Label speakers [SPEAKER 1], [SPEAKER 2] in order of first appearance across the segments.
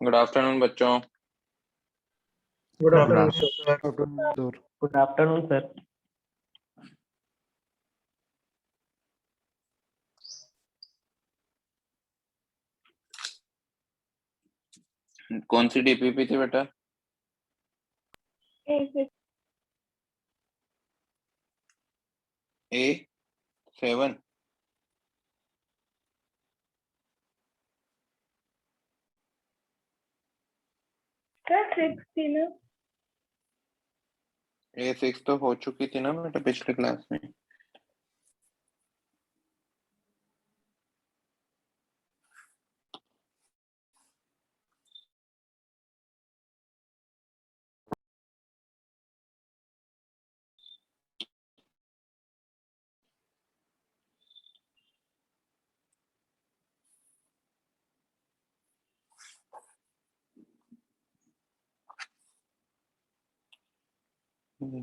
[SPEAKER 1] Good afternoon बच्चों।
[SPEAKER 2] Good afternoon
[SPEAKER 3] afternoon
[SPEAKER 2] sir.
[SPEAKER 3] Good afternoon sir.
[SPEAKER 1] कौन सी DPP थी बेटा? A7। A6 तो हो चुकी थी ना बेटा पिछले क्लास में।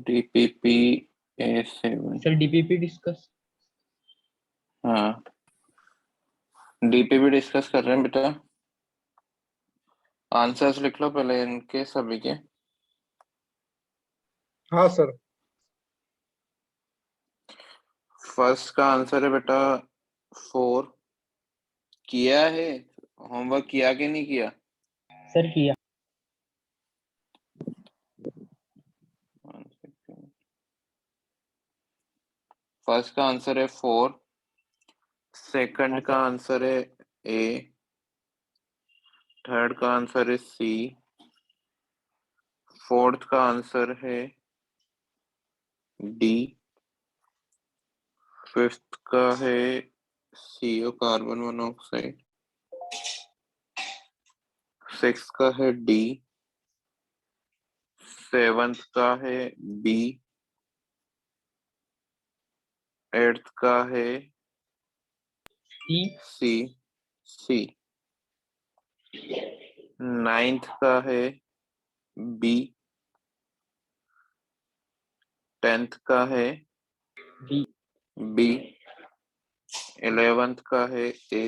[SPEAKER 1] DPP A7।
[SPEAKER 3] Sir DPP discuss.
[SPEAKER 1] हाँ डीपीपी डिस्कस कर रहे हैं बेटा। आंसर्स लिख लो पहले इनके सभी के।
[SPEAKER 2] हाँ सर।
[SPEAKER 1] फर्स्ट का आंसर है बेटा 4। किया है होमवर्क, किया कि नहीं किया?
[SPEAKER 3] सर किया।
[SPEAKER 1] फर्स्ट का आंसर है 4। सेकंड
[SPEAKER 3] हाँ,
[SPEAKER 1] का
[SPEAKER 3] सर।
[SPEAKER 1] आंसर है A। थर्ड का आंसर है C। फोर्थ का आंसर है D। फिफ्थ का है CO कार्बन मोनोऑक्साइड। सिक्स का है D। सेवंथ का है B। एट्थ का है C। नाइन्थ का है B। 10th का है B। 11th का है A।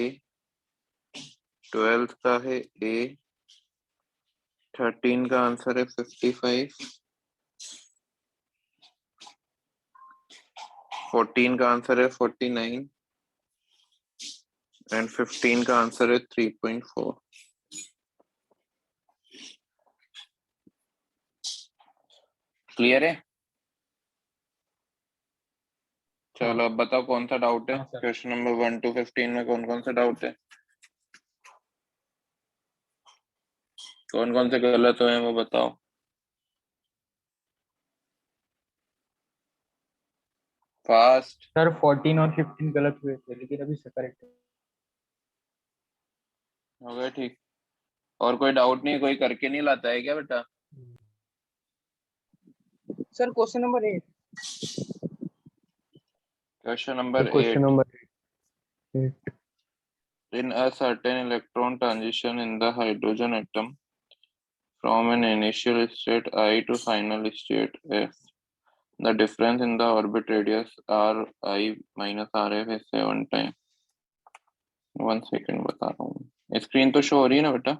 [SPEAKER 1] 12th का है A। 13 का आंसर है 55। 14 का आंसर है 49 एंड 15 का आंसर है 3.4। क्लियर है? चलो अब बताओ कौन सा डाउट है।
[SPEAKER 3] हाँ, सर।
[SPEAKER 1] क्वेश्चन नंबर 1 to 15 में कौन कौन सा डाउट है, कौन कौन से गलत हुए हैं वो बताओ। फास्ट।
[SPEAKER 3] सर 14 और 15 गलत हुए थे लेकिन अभी से करेक्ट है।
[SPEAKER 1] हो गया ठीक। और कोई डाउट नहीं, कोई करके नहीं लाता है क्या बेटा?
[SPEAKER 2] Sir question number 8।
[SPEAKER 1] Question number
[SPEAKER 3] question
[SPEAKER 1] 8।
[SPEAKER 3] Number 8।
[SPEAKER 1] In a certain electron transition in the hydrogen atom from an initial state I to final state F, the difference in the orbit radius R I minus R F is 7 times. 1 second बता रहा हूँ। Screen तो show हो रही है ना बेटा?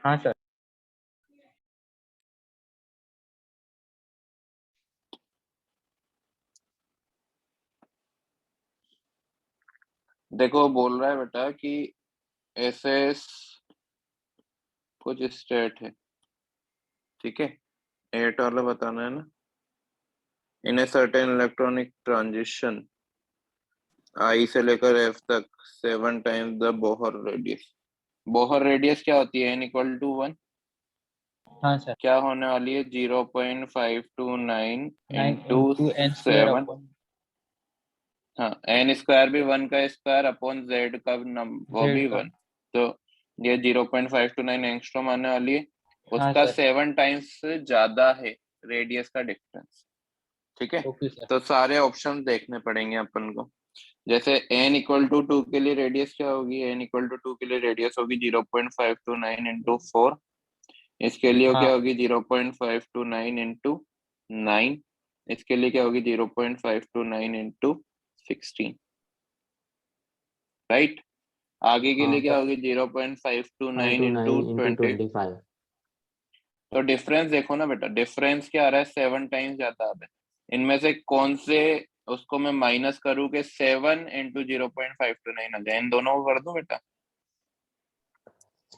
[SPEAKER 3] हाँ सर।
[SPEAKER 1] देखो बोल रहा है बेटा कि ऐसे कुछ स्टेट है, ठीक है? 8 वाला बताना है ना। इन ए सर्टेन इलेक्ट्रॉनिक ट्रांजिशन आई से लेकर एफ तक 7 times the Bohr radius. Bohr radius क्या होती है? n=1।
[SPEAKER 3] हाँ सर।
[SPEAKER 1] क्या होने वाली है? 0.529
[SPEAKER 3] 9
[SPEAKER 1] into
[SPEAKER 3] into n square
[SPEAKER 1] 7।
[SPEAKER 3] upon
[SPEAKER 1] हाँ, एन स्क्वायर भी 1 का स्क्वायर अपॉन जेड का वो
[SPEAKER 3] z
[SPEAKER 1] भी
[SPEAKER 3] का।
[SPEAKER 1] 1। तो ये 0.529 एंगस्ट्रॉम आने वाली है।
[SPEAKER 3] हाँ
[SPEAKER 1] उसका
[SPEAKER 3] सर।
[SPEAKER 1] 7 टाइम्स से ज्यादा है रेडियस का डिफरेंस, ठीक है?
[SPEAKER 3] Okay sir.
[SPEAKER 1] तो सारे ऑप्शन देखने पड़ेंगे अपन को। जैसे n=2 के लिए रेडियस क्या होगी? n=2 के लिए रेडियस होगी 0.529 इंटू 4। इसके लिए
[SPEAKER 3] हाँ
[SPEAKER 1] क्या होगी? 0.529 इंटू 9। इसके लिए क्या होगी? 0.529 इंटू 16, राइट? आगे के लिए
[SPEAKER 4] हाँ
[SPEAKER 1] क्या होगी? 0.529 इंटू
[SPEAKER 4] 529 into
[SPEAKER 1] 20।
[SPEAKER 4] 25।
[SPEAKER 1] तो डिफरेंस देखो ना बेटा, डिफरेंस क्या आ रहा है? 7 टाइम्स ज्यादा आ रहा है। इनमें से कौन से उसको मैं माइनस करूँ कि 7 इंटू 0.529 आ जाए? इन दोनों को कर दूं बेटा?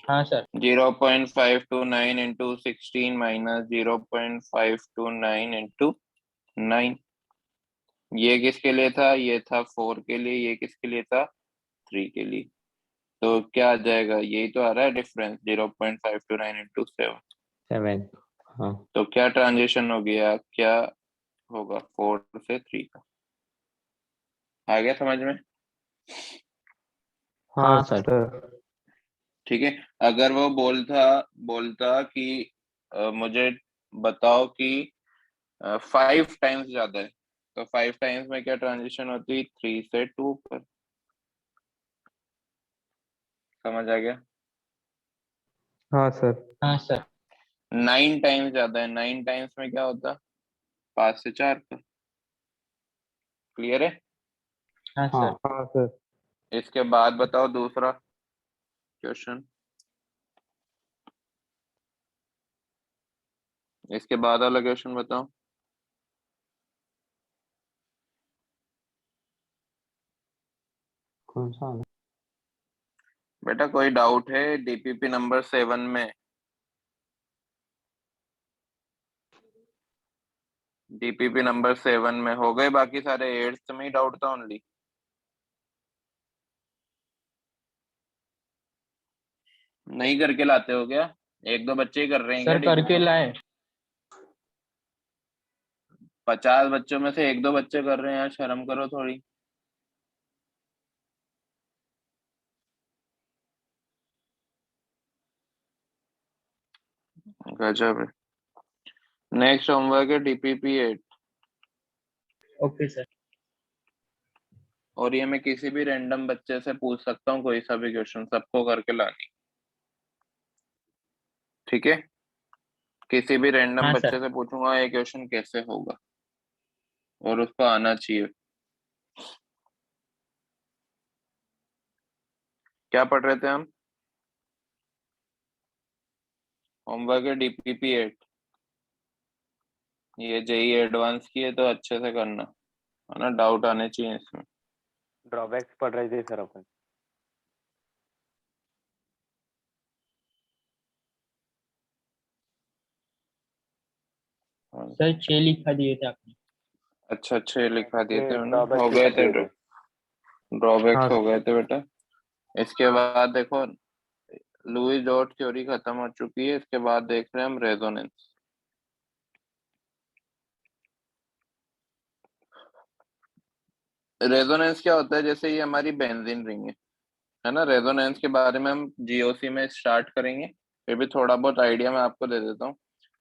[SPEAKER 3] हाँ सर।
[SPEAKER 1] 0.529 into 16 minus 0.529 into 9। ये किसके लिए था? ये था 4 के लिए। ये किसके लिए था? 3 के लिए। तो क्या आ जाएगा? यही तो आ रहा है डिफरेंस, 0.529 इंटू 7।
[SPEAKER 4] 7। हाँ
[SPEAKER 1] तो क्या ट्रांजिशन हो गया? क्या होगा? 4 से 3 का। आ गया समझ में?
[SPEAKER 4] हाँ सर।
[SPEAKER 1] ठीक है। अगर वो बोलता कि मुझे बताओ कि 5 टाइम्स ज्यादा है, तो 5 टाइम्स में क्या ट्रांजिशन होती? 3 से 2 पर। समझ आ गया?
[SPEAKER 2] हाँ सर।
[SPEAKER 3] हाँ सर।
[SPEAKER 1] 9 टाइम्स ज्यादा है, 9 टाइम्स में क्या होता? 5 से 4 पर। क्लियर है?
[SPEAKER 3] हाँ
[SPEAKER 4] हाँ
[SPEAKER 3] सर।
[SPEAKER 2] हाँ सर।
[SPEAKER 1] इसके बाद बताओ दूसरा क्वेश्चन। इसके बाद वाला क्वेश्चन बताओ।
[SPEAKER 4] कौन सा वाला?
[SPEAKER 1] बेटा कोई डाउट है डीपीपी नंबर 7 में? डीपीपी नंबर 7 में हो गए बाकी सारे? 8th में ही डाउट था ओनली? नहीं करके लाते हो क्या? एक दो बच्चे ही कर रहे हैं क्या
[SPEAKER 3] सर करके
[SPEAKER 1] डीपीपी?
[SPEAKER 3] लाए।
[SPEAKER 1] 50 बच्चों में से एक दो बच्चे कर रहे हैं यार, शर्म करो थोड़ी। गजब है। नेक्स्ट होमवर्क है डीपीपी 8।
[SPEAKER 3] Okay sir.
[SPEAKER 1] और ये मैं किसी भी रैंडम बच्चे से पूछ सकता हूँ कोई सा भी क्वेश्चन, सबको करके लानी, ठीक है? किसी भी रैंडम
[SPEAKER 3] हाँ
[SPEAKER 1] बच्चे
[SPEAKER 3] सर।
[SPEAKER 1] से पूछूंगा ये क्वेश्चन कैसे होगा, और उसको आना चाहिए। क्या पढ़ रहे थे हम? होमवर्क है डीपीपी 8। ये जेई एडवांस की है तो अच्छे से करना, है ना? डाउट आने चाहिए इसमें।
[SPEAKER 4] ड्रॉबैक्स पढ़ रहे थे सर अपन।
[SPEAKER 1] हाँ।
[SPEAKER 3] सर 6 लिखा दिए थे आपने।
[SPEAKER 1] अच्छा अच्छा, ये लिखा दिए थे मैंने, हो
[SPEAKER 4] ड्रॉबैक्स
[SPEAKER 1] गए
[SPEAKER 4] लिख
[SPEAKER 1] थे।
[SPEAKER 4] दिए थे।
[SPEAKER 1] ड्रॉबैक्स
[SPEAKER 2] हाँ
[SPEAKER 1] हो
[SPEAKER 2] सर।
[SPEAKER 1] गए थे बेटा। इसके बाद देखो लुईस डॉट थ्योरी खत्म हो चुकी है। इसके बाद देख रहे हैं हम रेजोनेंस। रेजोनेंस क्या होता है? जैसे ये हमारी बेंजीन रिंग है ना। रेजोनेंस के बारे में हम जीओसी में स्टार्ट करेंगे, फिर भी थोड़ा बहुत आइडिया मैं आपको दे देता हूँ।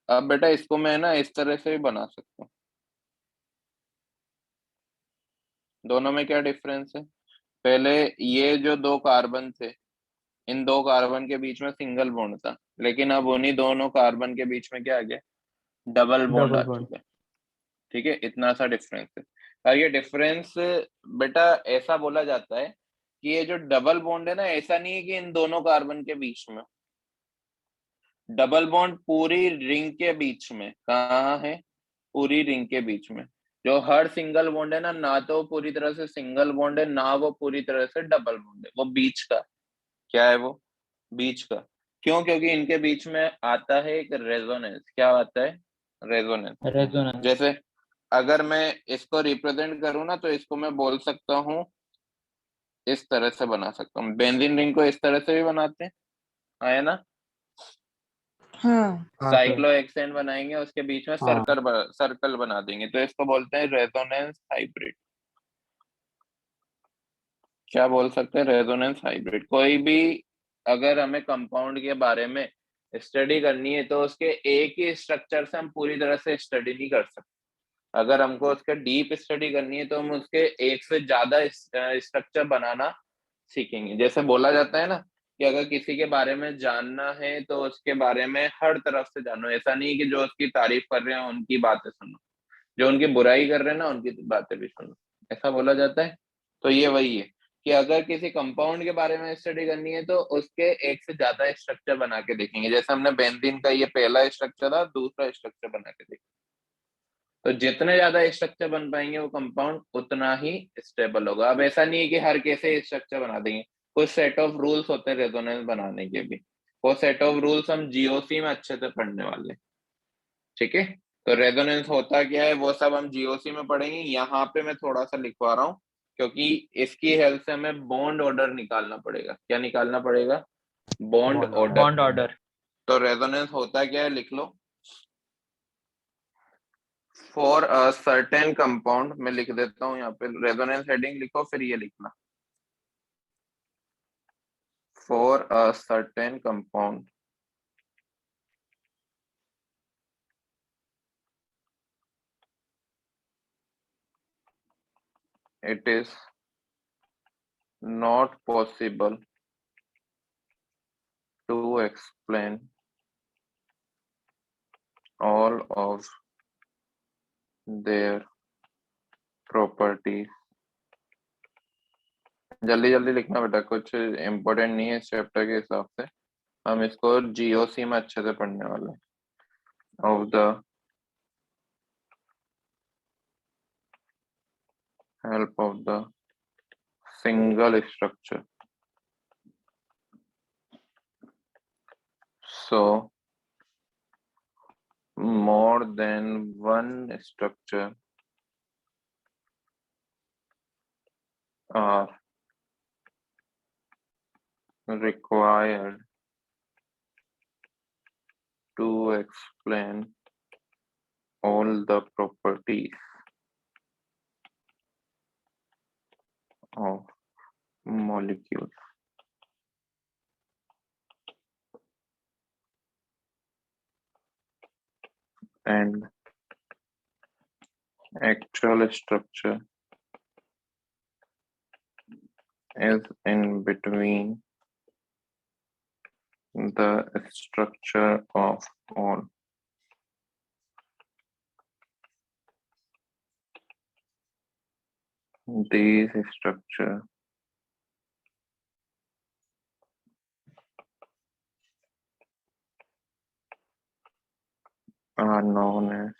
[SPEAKER 1] अब बेटा इसको मैं ना इस तरह से भी बना सकता हूँ। दोनों में क्या डिफरेंस है? पहले ये जो दो कार्बन थे, इन दो कार्बन के बीच में सिंगल बॉन्ड था, लेकिन अब उन्हीं दोनों कार्बन के बीच में क्या आ गया? डबल बॉन्ड आ
[SPEAKER 2] डबल बॉन्ड।
[SPEAKER 1] चुका है। ठीक है, इतना सा डिफरेंस है। और ये डिफरेंस बेटा ऐसा बोला जाता है कि ये जो डबल बॉन्ड है ना, ऐसा नहीं है कि इन दोनों कार्बन के बीच में। डबल बॉन्ड पूरी रिंग के बीच में। कहाँ है? पूरी रिंग के बीच में। जो हर सिंगल बॉन्ड है ना, ना तो पूरी तरह से सिंगल बॉन्ड है, ना वो पूरी तरह से डबल बॉन्ड है, वो बीच का। क्या है वो? बीच का। क्यों? क्योंकि इनके बीच में आता है एक रेजोनेंस। क्या आता है? रेजोनेंस।
[SPEAKER 3] रेजोनेंस।
[SPEAKER 1] जैसे अगर मैं इसको रिप्रेजेंट करूँ ना, तो इसको मैं बोल सकता हूँ, इस तरह से बना सकता हूँ। बेंजीन रिंग को इस तरह से भी बनाते हैं, है ना।
[SPEAKER 2] हाँ सर।
[SPEAKER 1] साइक्लोहेक्सेन बनाएंगे, उसके बीच में
[SPEAKER 2] हाँ
[SPEAKER 1] सर्कल बना देंगे, तो इसको बोलते हैं रेजोनेंस हाइब्रिड। क्या बोल सकते हैं? Resonance hybrid. कोई भी अगर हमें कंपाउंड के बारे में स्टडी करनी है, तो उसके एक ही स्ट्रक्चर से हम पूरी तरह से स्टडी नहीं कर सकते। अगर हमको उसका डीप स्टडी करनी है, तो हम उसके एक से ज्यादा स्ट्रक्चर बनाना सीखेंगे। जैसे बोला जाता है ना कि अगर किसी के बारे में जानना है, तो उसके बारे में हर तरफ से जानो। ऐसा नहीं कि जो उसकी तारीफ कर रहे हैं उनकी बातें सुनो, जो उनकी बुराई कर रहे हैं ना उनकी बातें भी सुनो, ऐसा बोला जाता है। तो ये वही है कि अगर किसी कंपाउंड के बारे में स्टडी करनी है, तो उसके एक से ज्यादा स्ट्रक्चर बना के देखेंगे। जैसे हमने बेंजीन का ये पहला स्ट्रक्चर था, दूसरा स्ट्रक्चर बना के देखेंगे। तो जितने ज्यादा स्ट्रक्चर बन पाएंगे वो कंपाउंड, उतना ही स्टेबल होगा। अब ऐसा नहीं है कि हर कैसे स्ट्रक्चर बना देंगे, कुछ सेट ऑफ रूल्स होते हैं रेजोनेंस बनाने के भी। वो सेट ऑफ रूल्स हम जीओसी में अच्छे से पढ़ने वाले हैं। ठीक है। तो रेजोनेंस होता क्या है वो सब हम जीओसी में पढ़ेंगे। यहाँ पे मैं थोड़ा सा लिखवा रहा हूँ, क्योंकि इसकी हेल्प से हमें बॉन्ड ऑर्डर निकालना पड़ेगा। क्या निकालना पड़ेगा? Bond
[SPEAKER 2] bond
[SPEAKER 1] order.
[SPEAKER 3] Bond order.
[SPEAKER 1] तो रेजोनेंस होता क्या है, लिख लो। फॉर अ सर्टेन कंपाउंड, मैं लिख देता हूँ यहाँ पे, रेजोनेंस हेडिंग लिखो, फिर ये लिखना। For a certain compound, it is not possible to explain all of their properties। जल्दी जल्दी लिखना बेटा, कुछ इम्पोर्टेंट नहीं है इस चैप्टर के हिसाब से। हम इसको जीओसी में अच्छे से पढ़ने वाले हैं। Of the help of the single structure, so more than one structure are required to explain all the properties of molecules। And actual structure is in between the structure of all। These structure are known as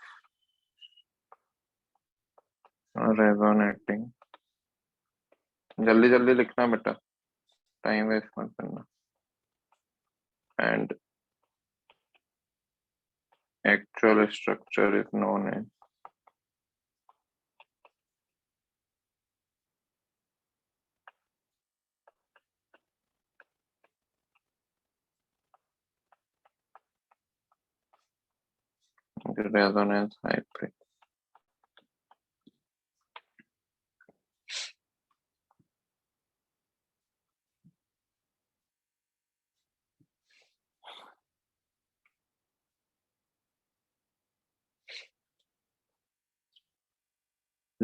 [SPEAKER 1] resonating। जल्दी जल्दी लिखना बेटा, time waste मत करना। And actual structure is known as resonance hybrid।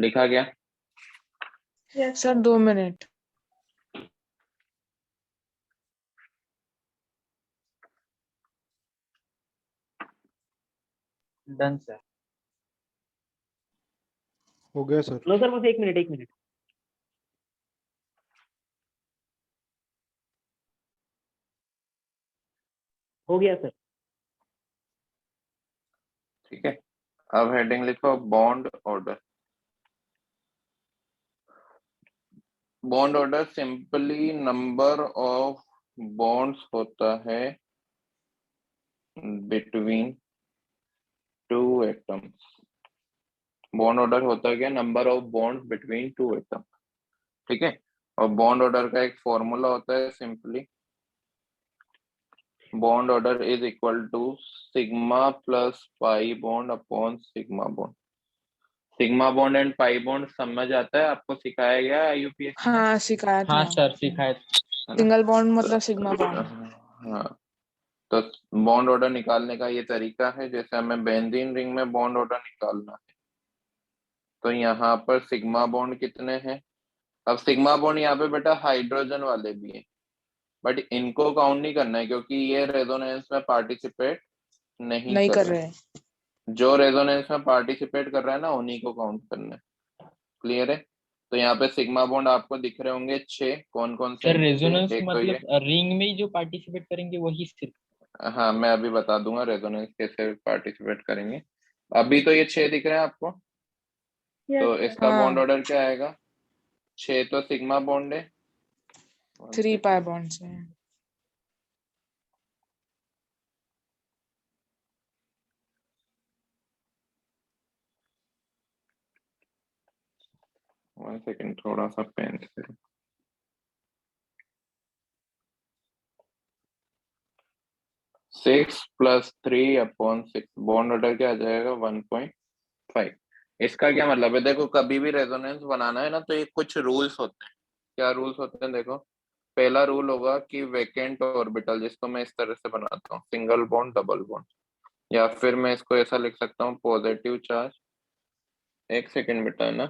[SPEAKER 1] लिखा गया?
[SPEAKER 2] Sir 2 minute.
[SPEAKER 3] Done sir.
[SPEAKER 5] हो गया सर।
[SPEAKER 3] लो सर, बस 1 मिनट 1 मिनट। हो गया सर।
[SPEAKER 1] ठीक है, अब हेडिंग लिखो bond order. Bond order simply number of bonds होता है between two atoms. Bond order होता क्या? Number of bonds between two atoms. ठीक है, और बॉन्ड ऑर्डर का एक फॉर्मूला होता है simply bond order is equal to sigma plus pi bond upon sigma bond. Sigma bond and pi bond समझ आता है आपको? सिखाया गया है यूपीएससी में?
[SPEAKER 2] हाँ सिखाया
[SPEAKER 3] हाँ
[SPEAKER 2] था।
[SPEAKER 3] सर, सिखाए।
[SPEAKER 1] है ना?
[SPEAKER 2] सिंगल बॉन्ड मतलब सिग्मा बॉन्ड।
[SPEAKER 1] हाँ, तो बॉन्ड ऑर्डर निकालने का ये तरीका है, जैसे हमें बेंजीन रिंग में बॉन्ड ऑर्डर निकालना है, तो यहाँ पर सिग्मा बॉन्ड कितने हैं? अब सिग्मा बॉन्ड यहाँ पे बेटा हाइड्रोजन वाले भी हैं, बट इनको काउंट नहीं करना है क्योंकि ये रेजोनेंस में पार्टिसिपेट नहीं
[SPEAKER 2] नहीं
[SPEAKER 1] कर
[SPEAKER 2] कर
[SPEAKER 1] रहे।
[SPEAKER 2] रहे।
[SPEAKER 1] जो रेजोनेंस में पार्टिसिपेट कर रहा है ना, उन्हीं को काउंट करना है। क्लियर है? तो यहाँ पे सिग्मा बॉन्ड आपको दिख रहे होंगे 6। कौन कौन से
[SPEAKER 3] सर
[SPEAKER 1] हैं? 6।
[SPEAKER 3] रेजोनेंस
[SPEAKER 1] एक तो ये,
[SPEAKER 3] मतलब रिंग में ही जो पार्टिसिपेट करेंगे वही सिर्फ।
[SPEAKER 1] हाँ मैं अभी बता दूंगा रेजोनेंस कैसे पार्टिसिपेट करेंगे। अभी तो ये 6 दिख रहे हैं आपको, तो इसका बॉन्ड
[SPEAKER 2] हाँ
[SPEAKER 1] ऑर्डर क्या आएगा? 6 तो सिग्मा बॉन्ड है।
[SPEAKER 2] 3 पाई बॉन्ड से।
[SPEAKER 1] 1 सेकेंड, थोड़ा सा पेन से। 6 + 3/6 बॉन्ड ऑर्डर क्या आ जाएगा? 1.5। इसका क्या मतलब है? देखो कभी भी रेजोनेंस बनाना है ना, तो ये कुछ रूल्स होते हैं। क्या रूल्स होते हैं? देखो, पहला रूल होगा कि वेकेंट ऑर्बिटल, जिसको मैं इस तरह से बनाता हूँ सिंगल बॉन्ड डबल बॉन्ड, या फिर मैं इसको ऐसा लिख सकता हूँ पॉजिटिव चार्ज। 1 सेकेंड बेटा, है ना,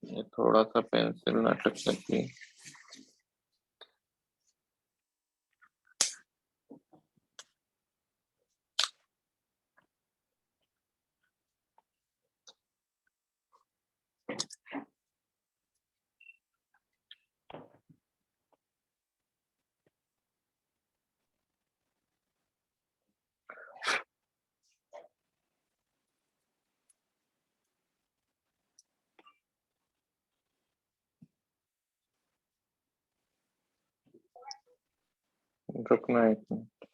[SPEAKER 1] ये थोड़ा सा पेंसिल ना अटक सकती। रुकना एक मिनट।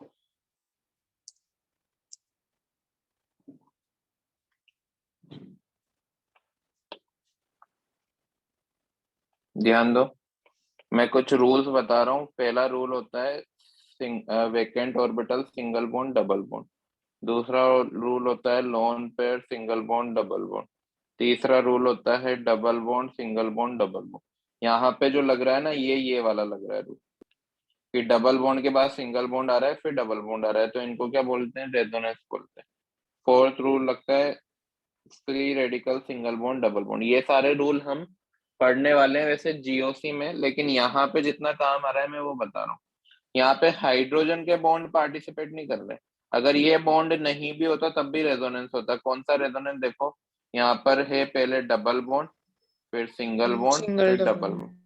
[SPEAKER 1] ध्यान दो, मैं कुछ रूल्स बता रहा हूँ। पहला रूल होता है vacant orbital single bond double bond. दूसरा रूल होता है lone pair single bond double bond. तीसरा रूल होता है double bond single bond double bond. यहाँ पे जो लग रहा है ना, ये वाला लग रहा है रूल, कि डबल बॉन्ड के बाद सिंगल बॉन्ड आ रहा है फिर डबल बॉन्ड आ रहा है, तो इनको क्या बोलते हैं? रेजोनेंस बोलते हैं। फोर्थ रूल लगता है free radical single bond double bond. ये सारे रूल हम पढ़ने वाले हैं वैसे जीओसी में, लेकिन यहाँ पे जितना काम आ रहा है मैं वो बता रहा हूँ। यहाँ पे हाइड्रोजन के बॉन्ड पार्टिसिपेट नहीं कर रहे। अगर ये बॉन्ड नहीं भी होता तब भी रेजोनेंस होता। कौन सा रेजोनेंस? देखो यहाँ पर है, पहले डबल बॉन्ड, फिर सिंगल बॉन्ड,
[SPEAKER 2] सिंगल
[SPEAKER 1] फिर
[SPEAKER 2] डबल
[SPEAKER 1] डबल बॉन्ड,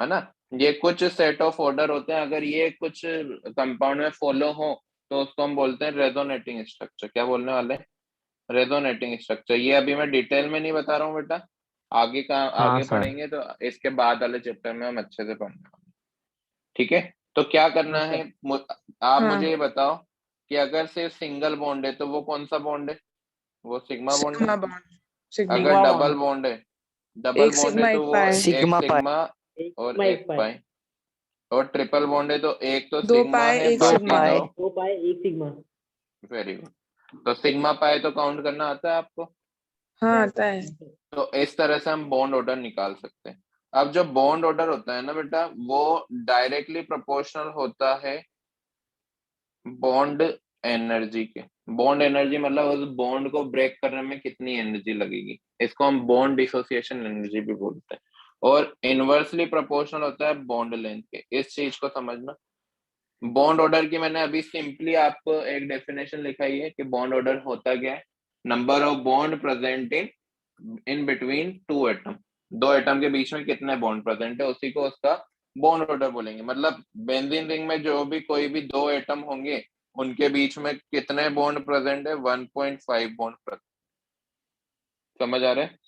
[SPEAKER 1] है ना? ये कुछ सेट ऑफ ऑर्डर होते हैं, अगर ये कुछ कंपाउंड में फॉलो हो तो उसको हम बोलते हैं रेजोनेटिंग स्ट्रक्चर। क्या बोलने वाले? Resonating structure. ये अभी मैं डिटेल में नहीं बता रहा हूँ बेटा, आगे का
[SPEAKER 4] हाँ
[SPEAKER 1] आगे
[SPEAKER 4] सर।
[SPEAKER 1] पढ़ेंगे तो इसके बाद वाले चैप्टर में हम अच्छे से पढ़ने वाले हैं। ठीक है, तो क्या करना
[SPEAKER 3] हाँ
[SPEAKER 1] है?
[SPEAKER 3] सर।
[SPEAKER 1] आप
[SPEAKER 2] हाँ
[SPEAKER 1] मुझे ये बताओ कि अगर सिर्फ सिंगल बॉन्ड है तो वो कौन सा बॉन्ड है? वो सिग्मा बॉन्ड है।
[SPEAKER 2] Sigma bond. सिग्मा
[SPEAKER 1] अगर
[SPEAKER 3] सिग्मा
[SPEAKER 1] डबल
[SPEAKER 3] बॉन्ड।
[SPEAKER 1] बॉन्ड है, डबल
[SPEAKER 2] एक
[SPEAKER 1] बॉन्ड है
[SPEAKER 2] सिग्मा
[SPEAKER 1] तो
[SPEAKER 2] एक
[SPEAKER 1] वो
[SPEAKER 2] पाई।
[SPEAKER 1] एक
[SPEAKER 4] सिग्मा पाई।
[SPEAKER 1] सिग्मा
[SPEAKER 3] एक
[SPEAKER 1] और
[SPEAKER 3] सिग्मा एक
[SPEAKER 1] एक
[SPEAKER 3] पाई।
[SPEAKER 1] पाई। और ट्रिपल बॉन्ड है तो एक तो
[SPEAKER 2] 2
[SPEAKER 1] सिग्मा
[SPEAKER 2] पाई
[SPEAKER 1] है,
[SPEAKER 2] एक
[SPEAKER 4] दो
[SPEAKER 1] बाकी
[SPEAKER 2] सिग्मा।
[SPEAKER 4] पाए।
[SPEAKER 1] दो।
[SPEAKER 3] 2 पाई एक सिग्मा।
[SPEAKER 1] Very good. तो सिग्मा पाई तो काउंट करना आता है आपको?
[SPEAKER 2] हाँ आता है।
[SPEAKER 1] तो इस तरह से हम बॉन्ड ऑर्डर निकाल सकते हैं। अब जो बॉन्ड ऑर्डर होता है ना बेटा, वो डायरेक्टली प्रोपोर्शनल होता है बॉन्ड एनर्जी के, बॉन्ड एनर्जी मतलब उस बॉन्ड को ब्रेक करने में कितनी एनर्जी लगेगी, इसको हम बॉन्ड डिसोसिएशन एनर्जी भी बोलते हैं। और इनवर्सली प्रोपोर्शनल होता है बॉन्ड लेंथ के, इस चीज को समझना। बॉन्ड ऑर्डर की मैंने अभी सिंपली आपको एक डेफिनेशन लिखाई है कि बॉन्ड ऑर्डर होता क्या है, number of bond present in between two atom, दो एटम के बीच में कितने बॉन्ड प्रेजेंट है उसी को उसका बॉन्ड ऑर्डर बोलेंगे। मतलब बेंजीन रिंग में जो भी कोई भी दो एटम होंगे उनके बीच में कितने बॉन्ड प्रेजेंट है, 1.5 बॉन्ड प्रेजेंट। समझ आ रहा है?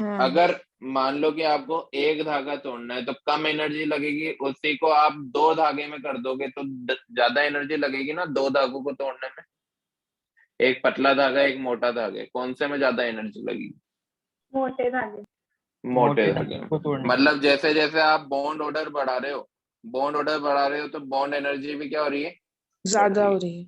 [SPEAKER 2] हाँ
[SPEAKER 1] अगर मान लो कि आपको एक धागा तोड़ना है तो कम एनर्जी लगेगी, उसी को आप दो धागे में कर दोगे तो ज्यादा एनर्जी लगेगी ना दो धागों को तोड़ने में। एक पतला धागा एक मोटा धागा, कौन से में ज्यादा एनर्जी लगेगी?
[SPEAKER 5] मोटे धागे।
[SPEAKER 1] मोटे धागे में।
[SPEAKER 3] को तोड़ने
[SPEAKER 1] मतलब जैसे जैसे आप बॉन्ड ऑर्डर बढ़ा रहे हो, बॉन्ड ऑर्डर बढ़ा रहे हो तो बॉन्ड एनर्जी भी क्या हो रही है, बढ़
[SPEAKER 2] ज्यादा
[SPEAKER 1] रही
[SPEAKER 2] हो रही है।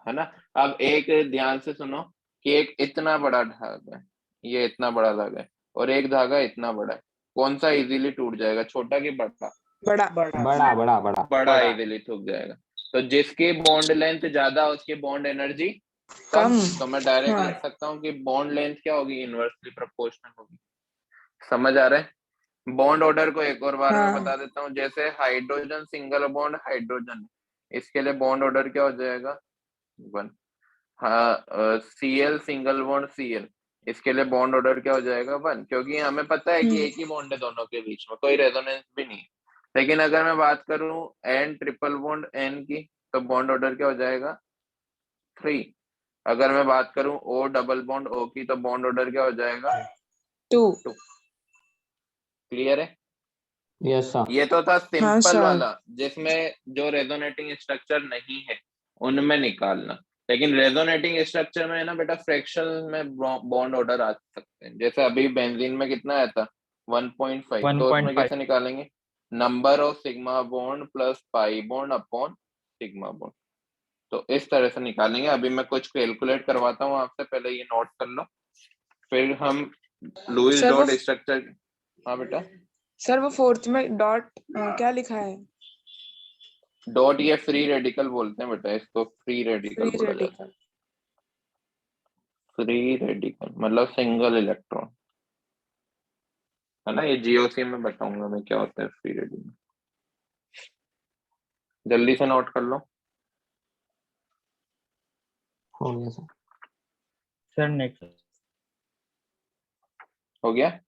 [SPEAKER 1] है ना। अब एक ध्यान से सुनो कि एक इतना बड़ा धागा है, ये इतना बड़ा धागा है, और एक धागा इतना बड़ा है, कौन सा इजीली टूट जाएगा, छोटा कि बड़ा?
[SPEAKER 2] बड़ा।
[SPEAKER 3] बड़ा।
[SPEAKER 4] बड़ा बड़ा बड़ा
[SPEAKER 1] बड़ा इजीली टूट जाएगा। तो जिसकी बॉन्ड लेंथ ज्यादा उसकी बॉन्ड एनर्जी कम।
[SPEAKER 2] कम।
[SPEAKER 1] तो मैं डायरेक्ट
[SPEAKER 2] हाँ।
[SPEAKER 1] लिख सकता हूँ कि बॉन्ड लेंथ क्या होगी, इनवर्सली प्रोपोर्शनल होगी। समझ आ रहा है? बॉन्ड ऑर्डर को एक और बार में
[SPEAKER 2] हाँ
[SPEAKER 1] बता देता हूँ। जैसे हाइड्रोजन सिंगल बॉन्ड हाइड्रोजन, इसके लिए बॉन्ड ऑर्डर क्या हो जाएगा, 1। हाँ, Cl सिंगल बॉन्ड Cl, इसके लिए बॉन्ड ऑर्डर क्या हो जाएगा, 1, क्योंकि हमें पता है कि एक ही बॉन्ड है दोनों के बीच में, कोई रेजोनेंस भी नहीं है। लेकिन अगर मैं बात करूं N ट्रिपल बॉन्ड N की, तो बॉन्ड ऑर्डर क्या हो जाएगा, 3। अगर मैं बात करूं O डबल बॉन्ड O की, तो बॉन्ड ऑर्डर क्या हो जाएगा,
[SPEAKER 2] 2।
[SPEAKER 1] 2। क्लियर है?
[SPEAKER 4] Yes sir.
[SPEAKER 1] ये तो था
[SPEAKER 2] हाँ
[SPEAKER 1] सिंपल
[SPEAKER 2] सर।
[SPEAKER 1] वाला, जिसमें जो रेजोनेटिंग स्ट्रक्चर नहीं है उनमें निकालना। लेकिन रेजोनेटिंग स्ट्रक्चर में है ना बेटा, फ्रैक्शन में बॉन्ड ऑर्डर आ सकते हैं। जैसे अभी बेंजीन में कितना आया था, 1.5, तो उसमें
[SPEAKER 3] 1.5
[SPEAKER 1] कैसे निकालेंगे, number of sigma bond plus pi bond upon sigma bond. तो इस तरह से निकालेंगे। अभी मैं कुछ कैलकुलेट करवाता हूँ आपसे, पहले ये नोट कर लो, फिर हम लुईस
[SPEAKER 2] सर वो
[SPEAKER 1] डॉट स्ट्रक्चर। हाँ बेटा।
[SPEAKER 2] सर वो फोर्थ में डॉट क्या लिखा है?
[SPEAKER 1] डॉट ये फ्री रेडिकल बोलते हैं बेटा, इसको फ्री रेडिकल
[SPEAKER 2] फ्री
[SPEAKER 1] बोला जाता है।
[SPEAKER 2] रेडिकल।
[SPEAKER 1] फ्री रेडिकल मतलब सिंगल इलेक्ट्रॉन, है ना। ये जीओसी में बताऊंगा मैं क्या होता है फ्री रेडिकल। जल्दी से नोट कर लो।
[SPEAKER 4] हो गया सर।
[SPEAKER 3] Sir next.
[SPEAKER 1] हो गया?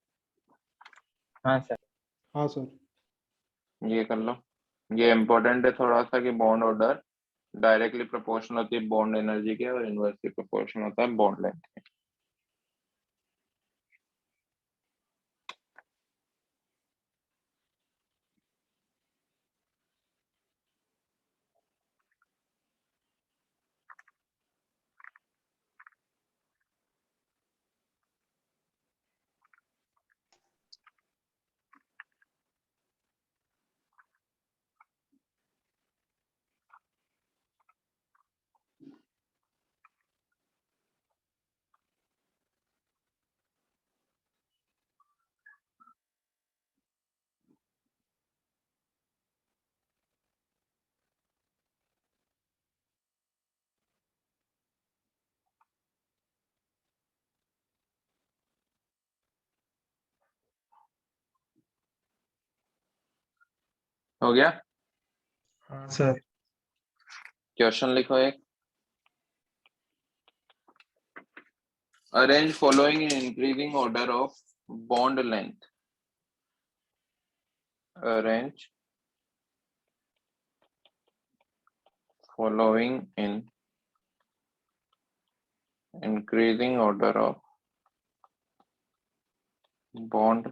[SPEAKER 3] हाँ सर।
[SPEAKER 6] हाँ सर।
[SPEAKER 1] ये कर लो। ये इम्पोर्टेंट है थोड़ा सा कि बॉन्ड ऑर्डर डायरेक्टली प्रोपोर्शनल होती है बॉन्ड एनर्जी के, और इनवर्सली प्रोपोर्शनल होता है बॉन्ड लेंथ के। हो गया?
[SPEAKER 6] हाँ सर।
[SPEAKER 1] क्वेश्चन लिखो एक, arrange following in increasing order of bond length. Arrange following in increasing order of bond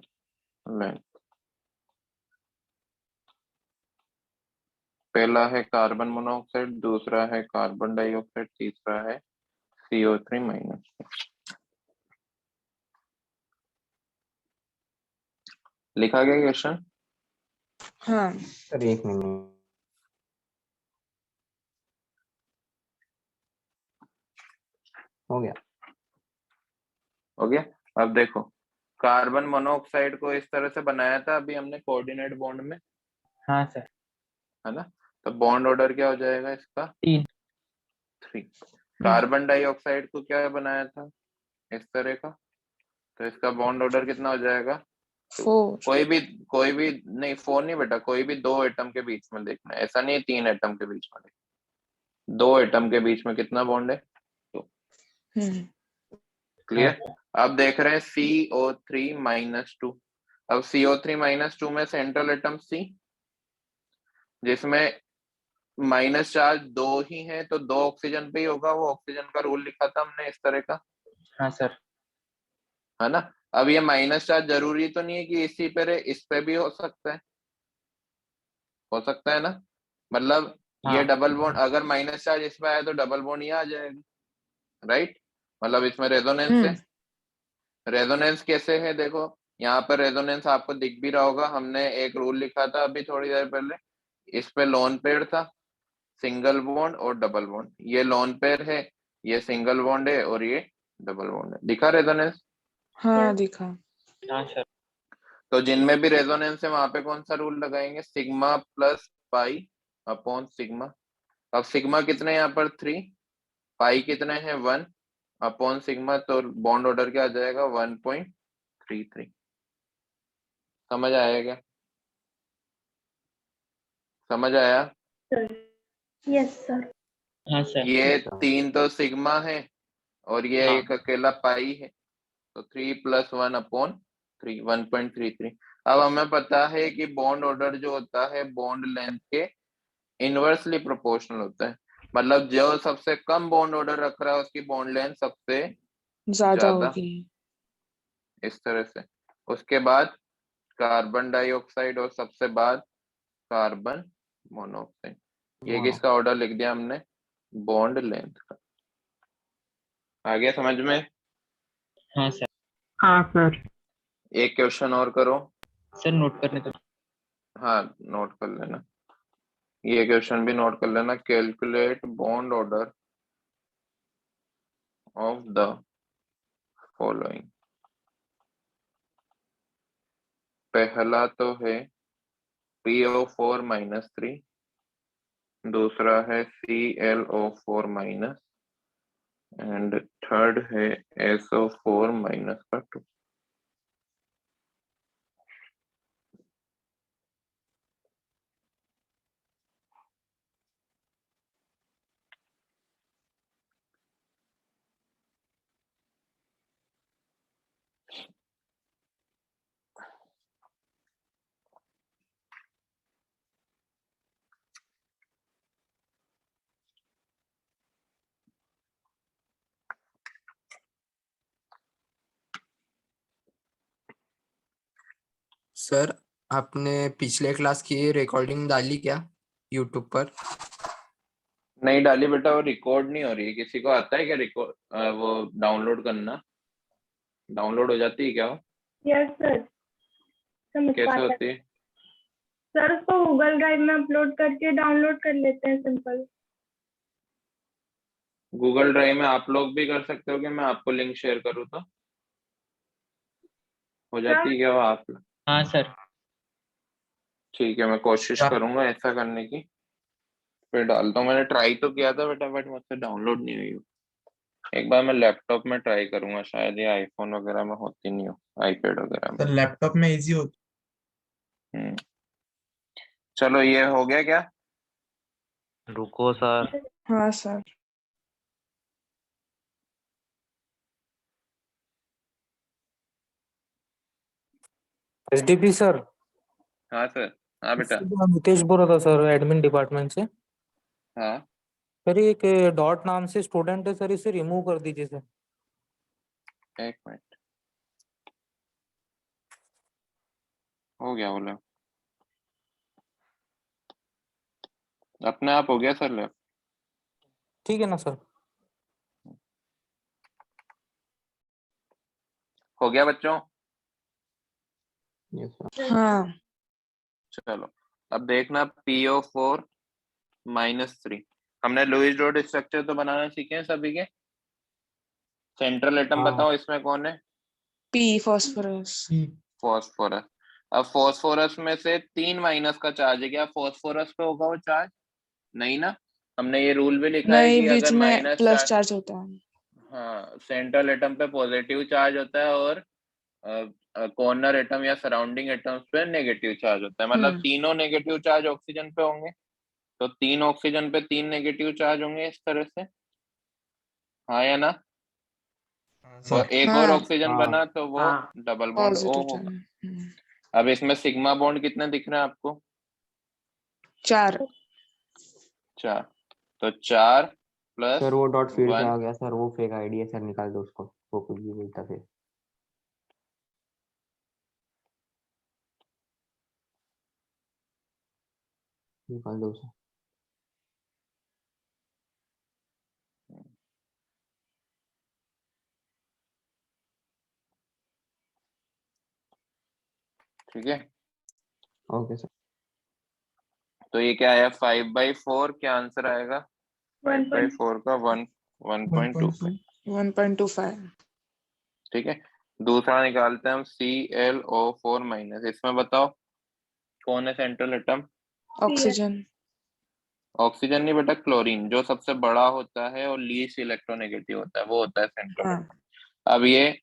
[SPEAKER 1] length। पहला है कार्बन मोनोऑक्साइड, दूसरा है कार्बन डाइऑक्साइड, तीसरा है CO3 माइनस। लिखा गया क्वेश्चन?
[SPEAKER 2] हाँ
[SPEAKER 4] सर एक मिनट। हो गया।
[SPEAKER 1] हो गया। अब देखो, कार्बन मोनोऑक्साइड को इस तरह से बनाया था अभी हमने कोऑर्डिनेट बॉन्ड में,
[SPEAKER 3] हाँ सर।
[SPEAKER 1] है ना। तो बॉन्ड ऑर्डर क्या हो जाएगा इसका,
[SPEAKER 3] 3।
[SPEAKER 1] 3। कार्बन डाइऑक्साइड को क्या बनाया था इस तरह का, तो इसका बॉन्ड ऑर्डर कितना हो जाएगा?
[SPEAKER 2] 4।
[SPEAKER 1] कोई भी नहीं, 4 नहीं बेटा, कोई भी 2 एटम के बीच में देखना है, ऐसा नहीं है 3 एटम के बीच में देखना, 2 एटम के बीच में कितना बॉन्ड है? क्लियर? अब देख रहे हैं CO3-2। अब CO3-2 में सेंट्रल एटम C, जिसमें माइनस चार्ज 2 ही है, तो 2 ऑक्सीजन पे ही होगा। वो ऑक्सीजन का रूल लिखा था हमने इस तरह का,
[SPEAKER 3] हाँ सर।
[SPEAKER 1] है ना? अब ये माइनस चार्ज जरूरी तो नहीं है कि इसी पे रहे, इस पे भी हो सकता है, हो सकता है ना? मतलब ये
[SPEAKER 3] हाँ।
[SPEAKER 1] डबल बॉन्ड, अगर माइनस चार्ज इसमें आया तो डबल बॉन्ड ये आ जाएगा, राइट? मतलब इसमें रेजोनेंस है। रेजोनेंस कैसे है देखो, यहाँ पर रेजोनेंस आपको दिख भी रहा होगा, हमने एक रूल लिखा था अभी थोड़ी देर पहले, इस पे लोन पेयर था, सिंगल बॉन्ड और डबल बॉन्ड। ये लोन पेयर है, ये सिंगल बॉन्ड है और ये डबल बॉन्ड है। दिखा रेजोनेंस?
[SPEAKER 2] हाँ दिखा।
[SPEAKER 3] हाँ सर।
[SPEAKER 1] तो जिनमें भी रेजोनेंस है वहां पे कौन सा रूल लगाएंगे? Sigma plus pi upon sigma. अब सिग्मा कितने यहाँ पर 3, पाई कितने हैं 1 अपॉन सिग्मा, तो बॉन्ड ऑर्डर क्या आ जाएगा? 1.33। समझ आया क्या? समझ आया?
[SPEAKER 5] Sir yes sir.
[SPEAKER 3] हाँ सर।
[SPEAKER 1] ये 3 तो सिग्मा है और ये
[SPEAKER 3] हाँ।
[SPEAKER 1] एक अकेला पाई है, तो 3 + 1 अपॉन 3, 1.33। अब हमें पता है कि बॉन्ड ऑर्डर जो होता है बॉन्ड लेंथ के इनवर्सली प्रोपोर्शनल होता है, मतलब जो सबसे कम बॉन्ड ऑर्डर रख रहा है उसकी बॉन्ड लेंथ सबसे
[SPEAKER 2] ज्यादा
[SPEAKER 1] ज्यादा,
[SPEAKER 2] होगी।
[SPEAKER 1] इस तरह से। उसके बाद कार्बन डाइऑक्साइड और सबसे बाद कार्बन मोनोऑक्साइड। ये किसका ऑर्डर लिख दिया हमने? बॉन्ड लेंथ का। आ गया समझ में?
[SPEAKER 3] हाँ सर।
[SPEAKER 6] हाँ सर।
[SPEAKER 1] एक क्वेश्चन और करो।
[SPEAKER 3] सर नोट करने तो।
[SPEAKER 1] हाँ नोट कर लेना, ये क्वेश्चन भी नोट कर लेना। Calculate bond order of the following. पहला तो है PO4-3, दूसरा है ClO4-, एंड थर्ड है SO4-2।
[SPEAKER 7] सर आपने पिछले क्लास की रिकॉर्डिंग डाली क्या यूट्यूब पर?
[SPEAKER 1] नहीं डाली बेटा, वो रिकॉर्ड नहीं हो रही है। किसी को आता है क्या रिकॉर्ड, वो डाउनलोड करना? डाउनलोड हो जाती है क्या वो?
[SPEAKER 5] Yes sir. समझ
[SPEAKER 1] कैसे
[SPEAKER 5] पाता
[SPEAKER 1] होती है?
[SPEAKER 5] सर, उसको गूगल ड्राइव में अपलोड करके डाउनलोड कर लेते हैं, सिंपल।
[SPEAKER 1] गूगल ड्राइव में आप लोग भी कर सकते हो कि मैं आपको लिंक शेयर करूँ तो हो जाती है क्या वो आप?
[SPEAKER 3] हाँ सर।
[SPEAKER 1] ठीक है, मैं कोशिश करूंगा ऐसा करने की, फिर डालता हूँ। मैंने ट्राई तो किया था बेटा, बट मुझसे डाउनलोड नहीं हुई। एक बार मैं लैपटॉप में ट्राई करूंगा, शायद ये आईफोन वगैरह में होती नहीं हो, आईपैड वगैरह में।
[SPEAKER 6] सर लैपटॉप में इजी होती।
[SPEAKER 1] हम्म, चलो ये हो गया क्या?
[SPEAKER 8] रुको सर।
[SPEAKER 2] हाँ सर।
[SPEAKER 9] SDP sir.
[SPEAKER 1] हाँ सर। हाँ बेटा।
[SPEAKER 9] नितेश बोल रहा था सर, एडमिन डिपार्टमेंट से।
[SPEAKER 1] हाँ
[SPEAKER 9] सर ये एक डॉट नाम से स्टूडेंट है सर, इसे रिमूव कर दीजिए सर।
[SPEAKER 1] एक मिनट, हो गया बोला, अपने आप हो गया सर लैप।
[SPEAKER 9] ठीक है ना सर?
[SPEAKER 1] हो गया बच्चों?
[SPEAKER 4] Yes sir.
[SPEAKER 2] हाँ।
[SPEAKER 1] चलो अब देखना PO4-3। हमने लुईस डॉट स्ट्रक्चर तो बनाना सीखे हैं सभी के। सेंट्रल एटम
[SPEAKER 9] हाँ।
[SPEAKER 1] बताओ इसमें कौन है?
[SPEAKER 2] P phosphorus.
[SPEAKER 1] फॉस्फोरस। अब फॉस्फोरस में से 3 माइनस का चार्ज है, क्या फॉस्फोरस पे होगा वो चार्ज? नहीं ना, हमने ये रूल भी लिखा है
[SPEAKER 2] नहीं,
[SPEAKER 1] कि
[SPEAKER 2] बीच
[SPEAKER 1] अगर
[SPEAKER 2] में
[SPEAKER 1] माइनस
[SPEAKER 2] प्लस
[SPEAKER 1] चार्ज,
[SPEAKER 2] चार्ज होता है।
[SPEAKER 1] हाँ, सेंट्रल एटम पे पॉजिटिव चार्ज होता है और कॉर्नर एटम या सराउंडिंग एटम्स पे नेगेटिव चार्ज होता है। मतलब तीनों नेगेटिव चार्ज ऑक्सीजन पे होंगे, तो 3 ऑक्सीजन पे 3 नेगेटिव चार्ज होंगे इस तरह से, हाँ या ना? और एक और
[SPEAKER 2] हाँ,
[SPEAKER 1] ऑक्सीजन
[SPEAKER 4] हाँ।
[SPEAKER 1] बना तो वो डबल बॉन्ड O
[SPEAKER 2] पॉजिटिव
[SPEAKER 1] होगा।
[SPEAKER 2] चार्ज।
[SPEAKER 1] अब इसमें सिग्मा बॉन्ड कितने दिख रहे हैं आपको?
[SPEAKER 2] 4।
[SPEAKER 1] 4, तो 4 प्लस
[SPEAKER 4] सर वो डॉट फील्ड पे
[SPEAKER 1] 1,
[SPEAKER 4] आ गया सर, वो फेक आईडी है सर, निकाल दो उसको, वो कुछ भी बोलता फिर। निकाल दो उसे।
[SPEAKER 1] ठीक है।
[SPEAKER 4] Okay sir.
[SPEAKER 1] तो ये क्या आया 5/4, क्या आंसर आएगा? 5/4 का 1.25।
[SPEAKER 2] 1.25।
[SPEAKER 1] ठीक है, दूसरा निकालते हैं हम ClO4-। इसमें बताओ कौन है सेंट्रल एटम?
[SPEAKER 2] ऑक्सीजन।
[SPEAKER 1] ऑक्सीजन नहीं बेटा, क्लोरीन। जो सबसे बड़ा होता है और लीस्ट इलेक्ट्रोनेगेटिव होता है वो होता है सेंट्रल
[SPEAKER 2] हाँ,
[SPEAKER 1] एटम। अब ये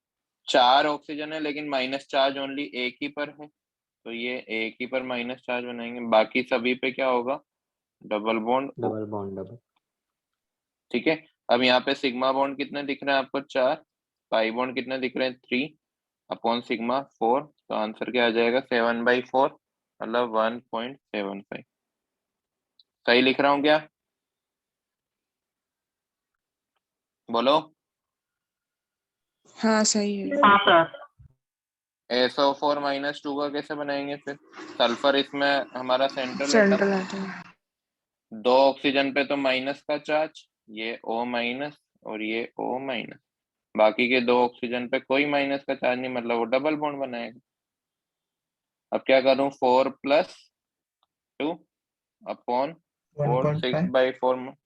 [SPEAKER 1] 4 ऑक्सीजन है लेकिन माइनस चार्ज ओनली एक ही पर है, तो ये एक ही पर माइनस चार्ज बनाएंगे, बाकी सभी पे क्या होगा? Double bond O।
[SPEAKER 4] Double bond double.
[SPEAKER 1] ठीक है, अब यहाँ पे सिग्मा बॉन्ड कितने दिख रहे हैं आपको? 4। पाई बॉन्ड कितने दिख रहे हैं? 3 अपॉन सिग्मा 4। तो आंसर क्या आ जाएगा? 7/4, मतलब 1.75। सही लिख रहा हूँ क्या? बोलो।
[SPEAKER 2] हाँ सही है।
[SPEAKER 1] SO4-2 का कैसे बनाएंगे फिर? सल्फर इसमें हमारा central atom,
[SPEAKER 2] central atom.
[SPEAKER 1] 2 oxygen पे तो माइनस का चार्ज, ये O- और ये O-। बाकी के 2 ऑक्सीजन पे कोई माइनस का चार्ज नहीं, मतलब वो डबल बॉन्ड बनाएगा। अब क्या करूं? 4+2 अपॉन 4,
[SPEAKER 6] 1.5
[SPEAKER 1] 6/4,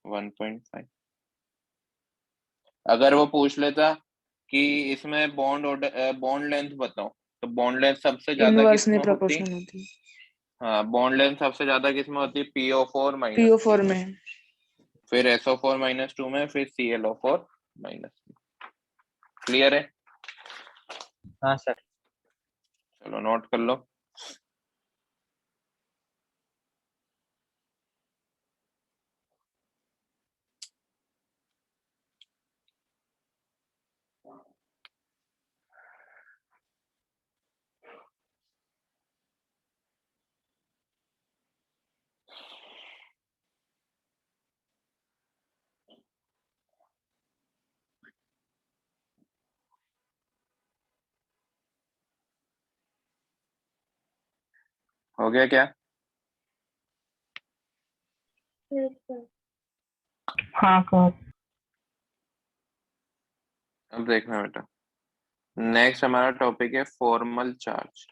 [SPEAKER 1] 1.5। अगर वो पूछ लेता कि इसमें बॉन्ड लेंथ बताओ, तो बॉन्ड लेंथ सबसे ज्यादा
[SPEAKER 2] इनवर्सली
[SPEAKER 1] किसमें होती?
[SPEAKER 2] प्रोपोर्शनल होती है।
[SPEAKER 1] हाँ, बॉन्ड लेंथ सबसे ज्यादा किसमें होती है? PO4-3
[SPEAKER 2] PO4
[SPEAKER 1] में,
[SPEAKER 2] में।
[SPEAKER 1] फिर SO4-2 में, फिर ClO4-। क्लियर है?
[SPEAKER 3] हाँ सर।
[SPEAKER 1] चलो नोट कर लो। हो गया क्या?
[SPEAKER 5] Yes, sir.
[SPEAKER 6] हाँ सर।
[SPEAKER 1] अब देखना बेटा, नेक्स्ट हमारा टॉपिक है फॉर्मल चार्ज।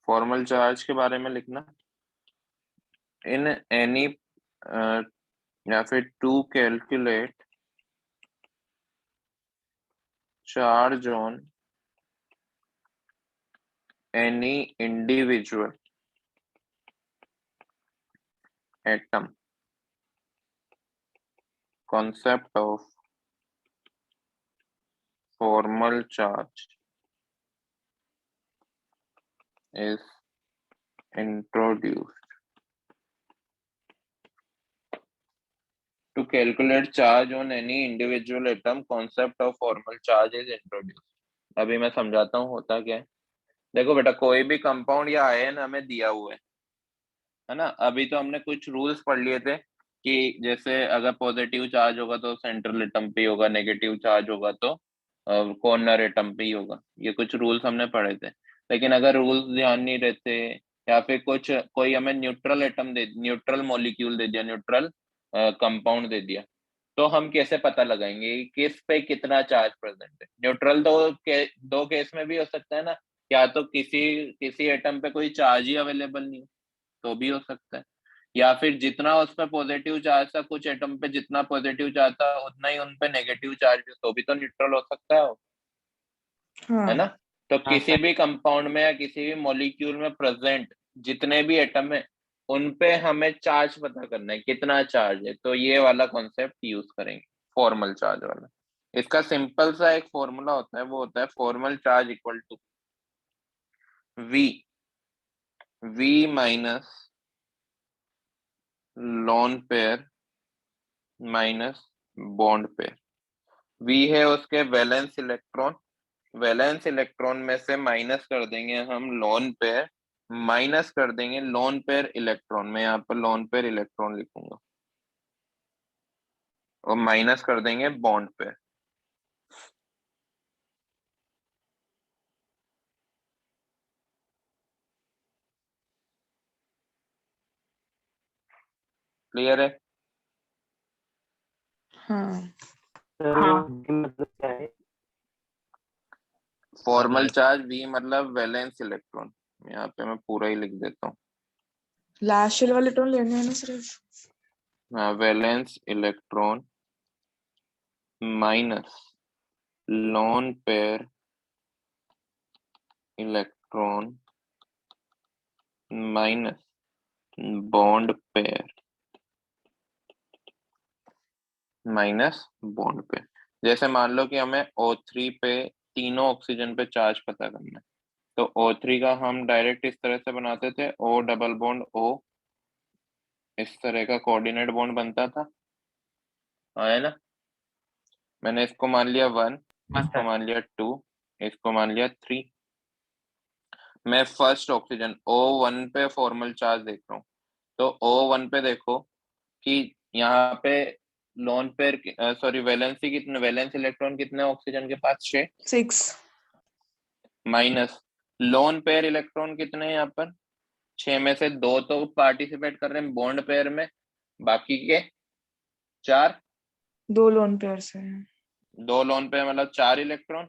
[SPEAKER 1] फॉर्मल चार्ज के बारे में लिखना, इन एनी या फिर to calculate charge on any individual atom, concept of formal charge is introduced. To calculate charge on any individual atom, concept of formal charge is introduced. अभी मैं समझाता हूँ होता क्या है। देखो बेटा, कोई भी कंपाउंड या आयन हमें दिया हुआ है ना। अभी तो हमने कुछ रूल्स पढ़ लिए थे कि जैसे अगर पॉजिटिव चार्ज होगा तो सेंट्रल एटम पे ही होगा, नेगेटिव चार्ज होगा तो कॉर्नर एटम पे ही होगा। ये कुछ रूल्स हमने पढ़े थे। लेकिन अगर रूल्स ध्यान नहीं रहते या फिर कुछ कोई हमें न्यूट्रल मॉलिक्यूल दे दिया, न्यूट्रल कंपाउंड दे दिया, तो हम कैसे पता लगाएंगे कि किस पे कितना चार्ज प्रेजेंट है? न्यूट्रल तो दो केस में भी हो सकता है ना, या तो किसी किसी एटम पे कोई चार्ज ही अवेलेबल नहीं हो तो भी हो सकता है, या फिर जितना उस पर पॉजिटिव चार्ज था, कुछ एटम पे जितना पॉजिटिव चार्ज था उतना ही उन पे नेगेटिव चार्ज भी, तो भी तो न्यूट्रल हो सकता है वो, है
[SPEAKER 2] हाँ।
[SPEAKER 1] ना। तो
[SPEAKER 3] हाँ
[SPEAKER 1] किसी
[SPEAKER 3] सर।
[SPEAKER 1] भी कंपाउंड में या किसी भी मॉलिक्यूल में प्रेजेंट जितने भी एटम है उनपे हमें चार्ज पता करना है, कितना चार्ज है, तो ये वाला कॉन्सेप्ट यूज करेंगे, फॉर्मल चार्ज वाला। इसका सिंपल सा एक फॉर्मूला होता है, वो होता है formal charge equal to V minus lone pair minus bond pair. V है उसके वैलेंस इलेक्ट्रॉन, वैलेंस इलेक्ट्रॉन में से माइनस कर देंगे हम लोन पेयर, माइनस कर देंगे लोन पेयर इलेक्ट्रॉन, मैं यहाँ पर लोन पेयर इलेक्ट्रॉन लिखूंगा, और माइनस कर देंगे बॉन्ड पेयर। क्लियर है?
[SPEAKER 2] हाँ
[SPEAKER 4] सर
[SPEAKER 6] हाँ।
[SPEAKER 4] वो V मतलब क्या है?
[SPEAKER 1] फॉर्मल चार्ज V मतलब वैलेंस इलेक्ट्रॉन, यहाँ पे मैं पूरा ही लिख देता हूँ।
[SPEAKER 2] लास्ट शेल वाले टर्म लेने हैं ना सिर्फ।
[SPEAKER 1] हाँ, valence electron minus lone pair electron minus bond pair minus bond pair. जैसे मान लो कि हमें O3 पे तीनों ऑक्सीजन पे चार्ज पता करना है, तो O3 का हम डायरेक्ट इस तरह से बनाते थे, O डबल बॉन्ड O, इस तरह का कोऑर्डिनेट बॉन्ड बनता था, है ना। मैंने इसको मान लिया 1, इसको मान लिया 2, इसको मान लिया 3। मैं फर्स्ट ऑक्सीजन O1 पे फॉर्मल चार्ज देख रहा हूँ, तो O1 पे देखो कि यहाँ पे लोन पेयर सॉरी वैलेंसी कितने, वैलेंस इलेक्ट्रॉन कितने ऑक्सीजन के पास, 6,
[SPEAKER 2] 6।
[SPEAKER 1] माइनस लोन पेयर इलेक्ट्रॉन कितने हैं यहाँ पर, 6 में से 2 तो पार्टिसिपेट कर रहे हैं बॉन्ड पेयर में, बाकी के 4,
[SPEAKER 2] 2 लोन पेयर से हैं।
[SPEAKER 1] 2 लोन पेयर मतलब 4 इलेक्ट्रॉन,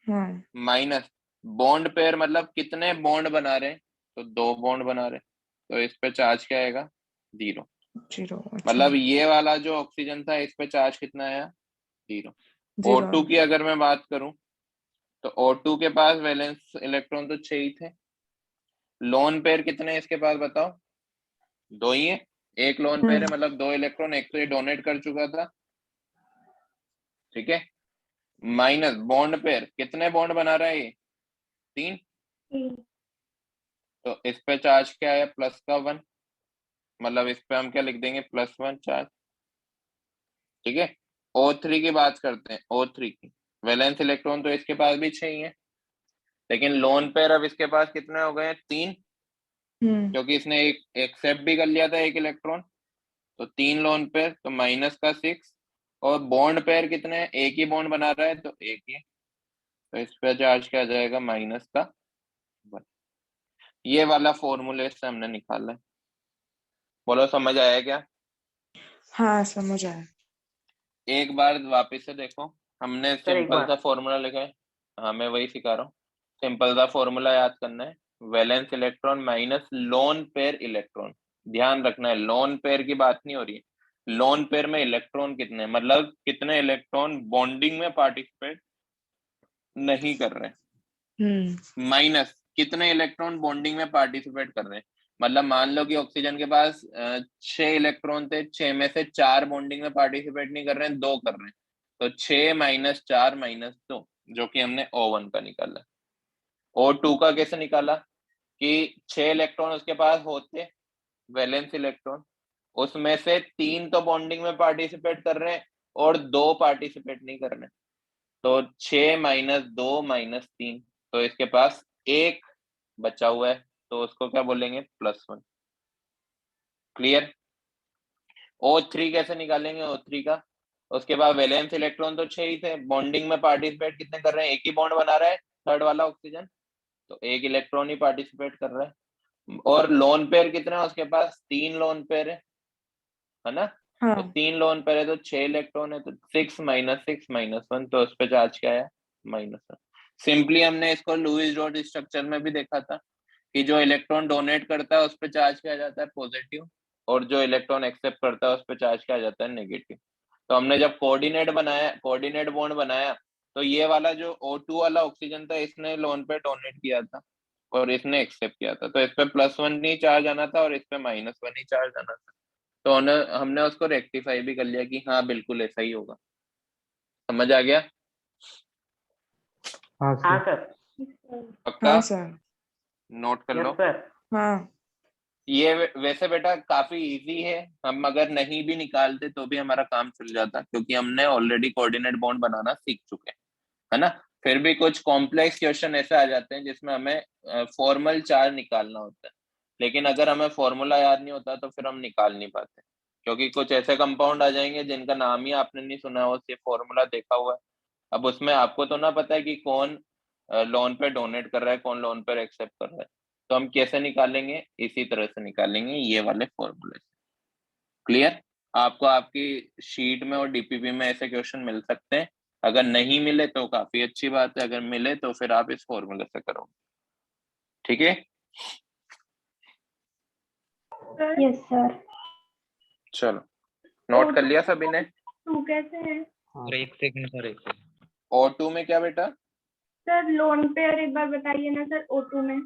[SPEAKER 2] हाँ
[SPEAKER 1] माइनस बॉन्ड पेयर मतलब कितने बॉन्ड बना रहे हैं, तो 2 बॉन्ड बना रहे हैं, तो इस पे चार्ज क्या आएगा, 0।
[SPEAKER 2] 0।
[SPEAKER 1] मतलब ये वाला जो ऑक्सीजन था इस पे चार्ज कितना आया, 0।
[SPEAKER 2] 0।
[SPEAKER 1] O2 की अगर मैं बात करूं, तो O2 के पास वैलेंस इलेक्ट्रॉन तो 6 ही थे, लोन पेयर कितने हैं इसके पास बताओ, 2 ही है, एक लोन पेयर है मतलब 2 इलेक्ट्रॉन, एक तो ये डोनेट कर चुका था, ठीक है, माइनस बॉन्ड पेयर कितने बॉन्ड बना रहा है ये, 3, तो इस पे चार्ज क्या है, प्लस का 1, मतलब इस पे हम क्या लिख देंगे, +1 चार्ज, ठीक है। O3 की बात करते हैं, O3 की वैलेंस इलेक्ट्रॉन तो इसके पास भी 6 ही है, लेकिन लोन पेयर अब इसके पास कितने हो गए, 3, क्योंकि इसने एक एक्सेप्ट भी कर लिया था एक इलेक्ट्रॉन, तो 3 लोन पेयर, तो माइनस का 6, और बॉन्ड पेयर कितने हैं, एक ही बॉन्ड बना रहा है तो एक ही, तो इस पे चार्ज क्या आ जाएगा, माइनस का 1। ये वाला फॉर्मूले से हमने निकाला है, बोलो समझ आया क्या?
[SPEAKER 2] हाँ समझ आया।
[SPEAKER 1] एक बार वापस से देखो, हमने
[SPEAKER 4] सर एक
[SPEAKER 1] सिंपल
[SPEAKER 4] बार
[SPEAKER 1] सा फॉर्मूला लिखा है, हाँ मैं वही सिखा रहा हूँ, सिंपल सा फॉर्मूला याद करना है, valence electron minus lone pair electron, ध्यान रखना है लोन पेयर की बात नहीं हो रही है, लोन पेयर में इलेक्ट्रॉन कितने, मतलब कितने इलेक्ट्रॉन बॉन्डिंग में पार्टिसिपेट नहीं कर रहे हैं, माइनस कितने इलेक्ट्रॉन बॉन्डिंग में पार्टिसिपेट कर रहे हैं, मतलब मान लो कि ऑक्सीजन के पास 6 इलेक्ट्रॉन थे, 6 में से 4 बॉन्डिंग में पार्टिसिपेट नहीं कर रहे हैं, 2 कर रहे हैं, तो 6 माइनस 4 माइनस 2, जो कि हमने O1 का निकाला। O2 का कैसे निकाला, कि 6 इलेक्ट्रॉन उसके पास होते वैलेंस इलेक्ट्रॉन, उसमें से 3 तो बॉन्डिंग में पार्टिसिपेट कर रहे हैं और 2 पार्टिसिपेट नहीं कर रहे हैं, तो 6 माइनस 2 माइनस 3, तो इसके पास 1 बचा हुआ है, तो उसको क्या बोलेंगे, +1। क्लियर? O3 कैसे निकालेंगे, O3 का, उसके बाद वैलेंस इलेक्ट्रॉन तो 6 ही थे, बॉन्डिंग में पार्टिसिपेट कितने कर रहे हैं, एक ही बॉन्ड बना रहा है थर्ड वाला ऑक्सीजन, तो एक इलेक्ट्रॉन ही पार्टिसिपेट कर रहा है, और लोन पेयर कितने हैं उसके पास, 3 लोन पेयर है ना, तो 3 लोन पेयर है तो 6 इलेक्ट्रॉन है, तो 6 माइनस 6 माइनस 1, तो उस पर चार्ज क्या है, -1। सिंपली हमने इसको लुईस डॉट स्ट्रक्चर में भी देखा था कि जो इलेक्ट्रॉन डोनेट करता है उस पर चार्ज किया जाता है पॉजिटिव, और जो इलेक्ट्रॉन एक्सेप्ट करता है उस पर चार्ज किया जाता है नेगेटिव। तो हमने जब कोऑर्डिनेट बनाया, कोऑर्डिनेट बॉन्ड बनाया, तो ये वाला जो O2 वाला ऑक्सीजन था इसने लोन पे डोनेट किया था, और इसने एक्सेप्ट किया था, तो इस पे +1 ही चार्ज आना था और इस पे -1 ही चार्ज आना था। तो हमने उसको रेक्टिफाई भी कर लिया कि हाँ बिल्कुल ऐसा ही होगा। समझ आ गया?
[SPEAKER 4] हाँ
[SPEAKER 3] हाँ
[SPEAKER 4] सर।
[SPEAKER 3] सर।
[SPEAKER 1] पक्का?
[SPEAKER 2] हाँ सर।
[SPEAKER 1] नोट कर लो।
[SPEAKER 3] Yes sir.
[SPEAKER 2] हाँ
[SPEAKER 1] ये वैसे बेटा काफी इजी है, हम अगर नहीं भी निकालते तो भी हमारा काम चल जाता, क्योंकि हमने ऑलरेडी कोऑर्डिनेट बॉन्ड बनाना सीख चुके हैं, है ना। फिर भी कुछ कॉम्प्लेक्स क्वेश्चन ऐसे आ जाते हैं जिसमें हमें फॉर्मल चार्ज निकालना होता है, लेकिन अगर हमें फॉर्मूला याद नहीं होता तो फिर हम निकाल नहीं पाते, क्योंकि कुछ ऐसे कंपाउंड आ जाएंगे जिनका नाम ही आपने नहीं सुना हो, सिर्फ फॉर्मूला देखा हुआ है। अब उसमें आपको तो ना पता है कि कौन लोन पे डोनेट कर रहा है, कौन लोन पर एक्सेप्ट कर रहा है, तो हम कैसे निकालेंगे? इसी तरह से निकालेंगे, ये वाले फॉर्मूले से। क्लियर? आपको आपकी शीट में और डीपीपी में ऐसे क्वेश्चन मिल सकते हैं, अगर नहीं मिले तो काफी अच्छी बात है, अगर मिले तो फिर आप इस फॉर्मूले से करोगे। ठीक है,
[SPEAKER 5] यस सर।
[SPEAKER 1] चलो नोट कर लिया सभी ने?
[SPEAKER 5] टू कैसे है
[SPEAKER 4] हाँ
[SPEAKER 8] एक सेकंड सर, एक सेकंड।
[SPEAKER 1] O2 में क्या बेटा?
[SPEAKER 5] सर? लोन पेयर एक बार बताइए ना सर, O2 में।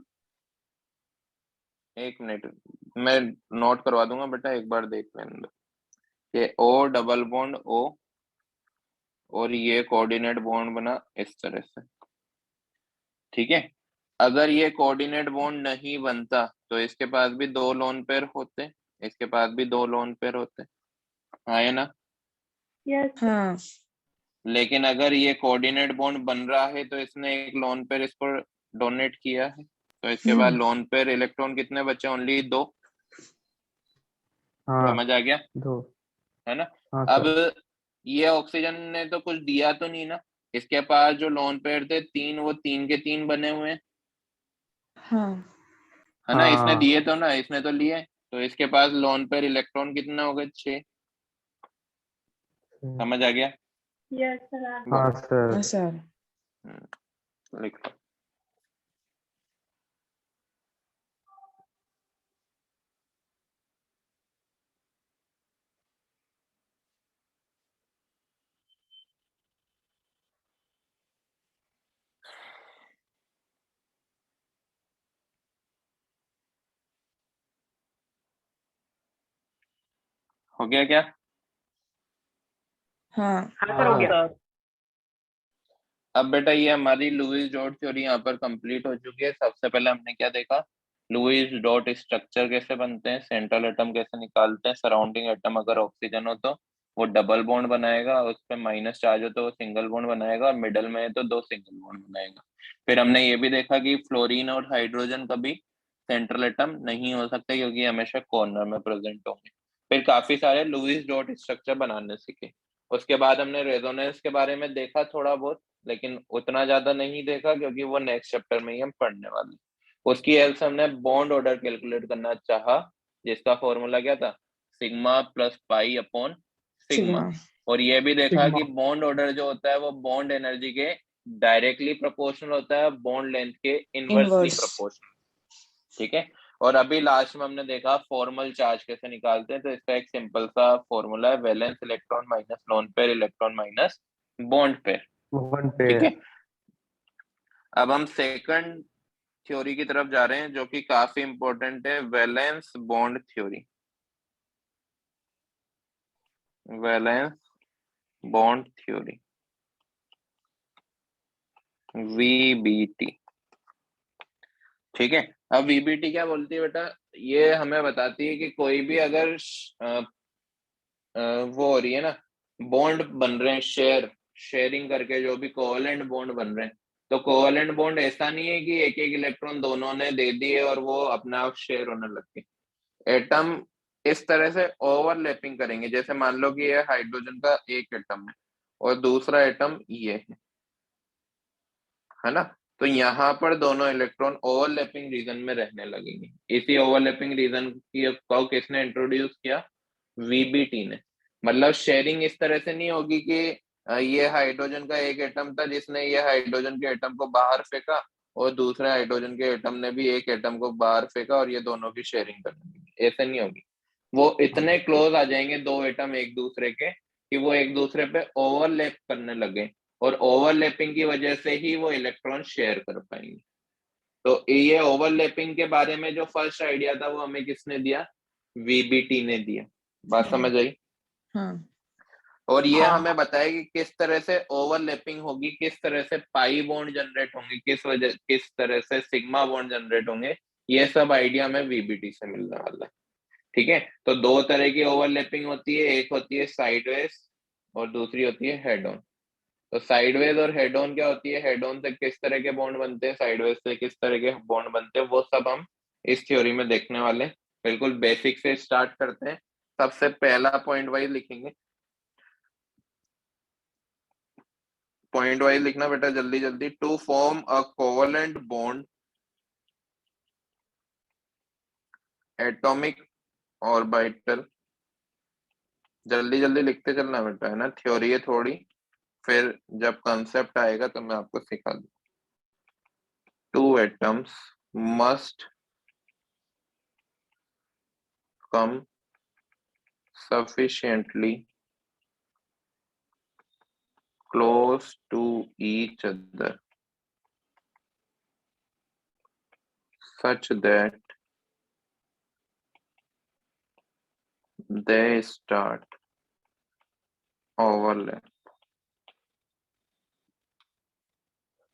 [SPEAKER 1] एक मिनट, मैं नोट करवा दूंगा बेटा, एक बार देख लेने दो। ये O डबल बॉन्ड O और ये कोऑर्डिनेट बॉन्ड बना इस तरह से, ठीक है। अगर ये कोऑर्डिनेट बॉन्ड नहीं बनता तो इसके पास भी 2 लोन पेयर होते, इसके पास भी 2 लोन पेयर होते, हाँ या ना?
[SPEAKER 5] यस।
[SPEAKER 2] हाँ
[SPEAKER 1] लेकिन अगर ये कोऑर्डिनेट बॉन्ड बन रहा है तो इसने एक लोन पेयर इसको डोनेट किया है, तो इसके बाद लोन पेयर इलेक्ट्रॉन कितने बचे? ओनली 2।
[SPEAKER 4] हाँ
[SPEAKER 1] समझ आ गया?
[SPEAKER 4] 2।
[SPEAKER 1] है ना।
[SPEAKER 4] हाँ
[SPEAKER 1] अब
[SPEAKER 4] सर।
[SPEAKER 1] ये ऑक्सीजन ने तो कुछ दिया तो नहीं ना, इसके पास जो लोन पेयर थे 3, वो 3 के 3 बने हुए हैं,
[SPEAKER 2] हाँ
[SPEAKER 1] है ना। इसने
[SPEAKER 4] हाँ
[SPEAKER 1] दिए तो ना, इसने तो लिए, तो इसके पास लोन पेयर इलेक्ट्रॉन कितना हो गए? 6। समझ आ गया?
[SPEAKER 5] Yes sir.
[SPEAKER 4] हाँ
[SPEAKER 1] बोलो।
[SPEAKER 4] सर।
[SPEAKER 2] हाँ सर।
[SPEAKER 1] लिख लो। हो गया क्या?
[SPEAKER 2] हाँ
[SPEAKER 3] हाँ सर, हो गया।
[SPEAKER 1] अब बेटा ये हमारी लुईस डॉट थ्योरी यहाँ पर कंप्लीट हो चुकी है। सबसे पहले हमने क्या देखा? लुईस डॉट स्ट्रक्चर कैसे बनते हैं, सेंट्रल एटम कैसे निकालते हैं, सराउंडिंग एटम अगर ऑक्सीजन हो तो वो डबल बॉन्ड बनाएगा, उस पर माइनस चार्ज हो तो वो सिंगल बॉन्ड बनाएगा, और मिडल में है तो 2 सिंगल बॉन्ड बनाएगा। फिर हमने ये भी देखा कि फ्लोरीन और हाइड्रोजन कभी सेंट्रल एटम नहीं हो सकते, क्योंकि हमेशा कॉर्नर में प्रेजेंट होंगे। फिर काफी सारे लुईस डॉट स्ट्रक्चर बनाने सीखे। उसके बाद हमने रेजोनेंस के बारे में देखा थोड़ा बहुत, लेकिन उतना ज्यादा नहीं देखा, क्योंकि वो नेक्स्ट चैप्टर में ही हम पढ़ने वाले। उसकी हेल्प से हमने बॉन्ड ऑर्डर कैलकुलेट करना चाहा, जिसका फॉर्मूला क्या था? Sigma plus pi upon sigma.
[SPEAKER 2] Sigma.
[SPEAKER 1] और ये भी देखा
[SPEAKER 9] सिग्मा।
[SPEAKER 1] कि बॉन्ड ऑर्डर जो होता है वो बॉन्ड एनर्जी के डायरेक्टली प्रोपोर्शनल होता है, बॉन्ड लेंथ के इनवर्सली
[SPEAKER 2] इनवर्स।
[SPEAKER 1] प्रोपोर्शनल। ठीक है। और अभी लास्ट में हमने देखा फॉर्मल चार्ज कैसे निकालते हैं, तो इसका एक सिंपल सा फॉर्मूला है, valence electron minus lone pair electron minus bond pair.
[SPEAKER 4] 1
[SPEAKER 1] ठीक
[SPEAKER 4] पेयर।
[SPEAKER 1] है। अब हम सेकंड थ्योरी की तरफ जा रहे हैं, जो कि काफी इंपॉर्टेंट है, valence bond theory. Valence bond theory, VBT. ठीक है। अब वीबीटी क्या बोलती है बेटा? ये हमें बताती है कि कोई भी अगर वो हो रही है ना, बॉन्ड बन रहे हैं, शेयरिंग करके जो भी कोवेलेंट बॉन्ड बन रहे हैं, तो कोवेलेंट बॉन्ड ऐसा नहीं है कि एक एक इलेक्ट्रॉन दोनों ने दे दिए और वो अपने आप शेयर होने लग गए। एटम इस तरह से ओवरलैपिंग करेंगे, जैसे मान लो कि ये हाइड्रोजन का एक एटम है और दूसरा एटम ये है ना। तो यहाँ पर दोनों इलेक्ट्रॉन ओवरलैपिंग रीजन में रहने लगेंगे। इसी ओवरलैपिंग रीजन को किसने इंट्रोड्यूस किया? वीबीटी ने। मतलब शेयरिंग इस तरह से नहीं होगी कि ये हाइड्रोजन का एक एटम था जिसने ये हाइड्रोजन के एटम को बाहर फेंका, और दूसरे हाइड्रोजन के एटम ने भी एक एटम को बाहर फेंका, और ये दोनों की शेयरिंग करने लगी। ऐसे नहीं होगी। वो इतने क्लोज आ जाएंगे दो एटम एक दूसरे के, कि वो एक दूसरे पे ओवरलैप करने लगे, और ओवरलैपिंग की वजह से ही वो इलेक्ट्रॉन शेयर कर पाएंगे। तो ये ओवरलैपिंग के बारे में जो फर्स्ट आइडिया था वो हमें किसने दिया? वीबीटी ने दिया। बात समझ आई?
[SPEAKER 2] हाँ
[SPEAKER 1] और ये
[SPEAKER 6] हाँ।
[SPEAKER 1] हमें बताया कि किस तरह से ओवरलैपिंग होगी, किस तरह से पाई बॉन्ड जनरेट होंगे, किस तरह से सिग्मा बॉन्ड जनरेट होंगे। ये सब आइडिया हमें वीबीटी से मिलने वाला है। ठीक है, तो दो तरह की ओवरलैपिंग होती है, एक होती है साइडवेज और दूसरी होती है हेड ऑन। तो साइडवेज और हेड ऑन क्या होती है? हेड ऑन से किस तरह के बॉन्ड बनते हैं, साइडवेज से किस तरह के बॉन्ड बनते हैं, वो सब हम इस थ्योरी में देखने वाले। बिल्कुल बेसिक से स्टार्ट करते हैं। सबसे पहला पॉइंट वाइज लिखेंगे। पॉइंट वाइज लिखना बेटा जल्दी जल्दी। To form a covalent bond atomic orbital, जल्दी जल्दी लिखते चलना बेटा, है ना, थ्योरी है थोड़ी, फिर जब कंसेप्ट आएगा तो मैं आपको सिखा दूँ। Two atoms must come sufficiently close to each other such that they start overlap।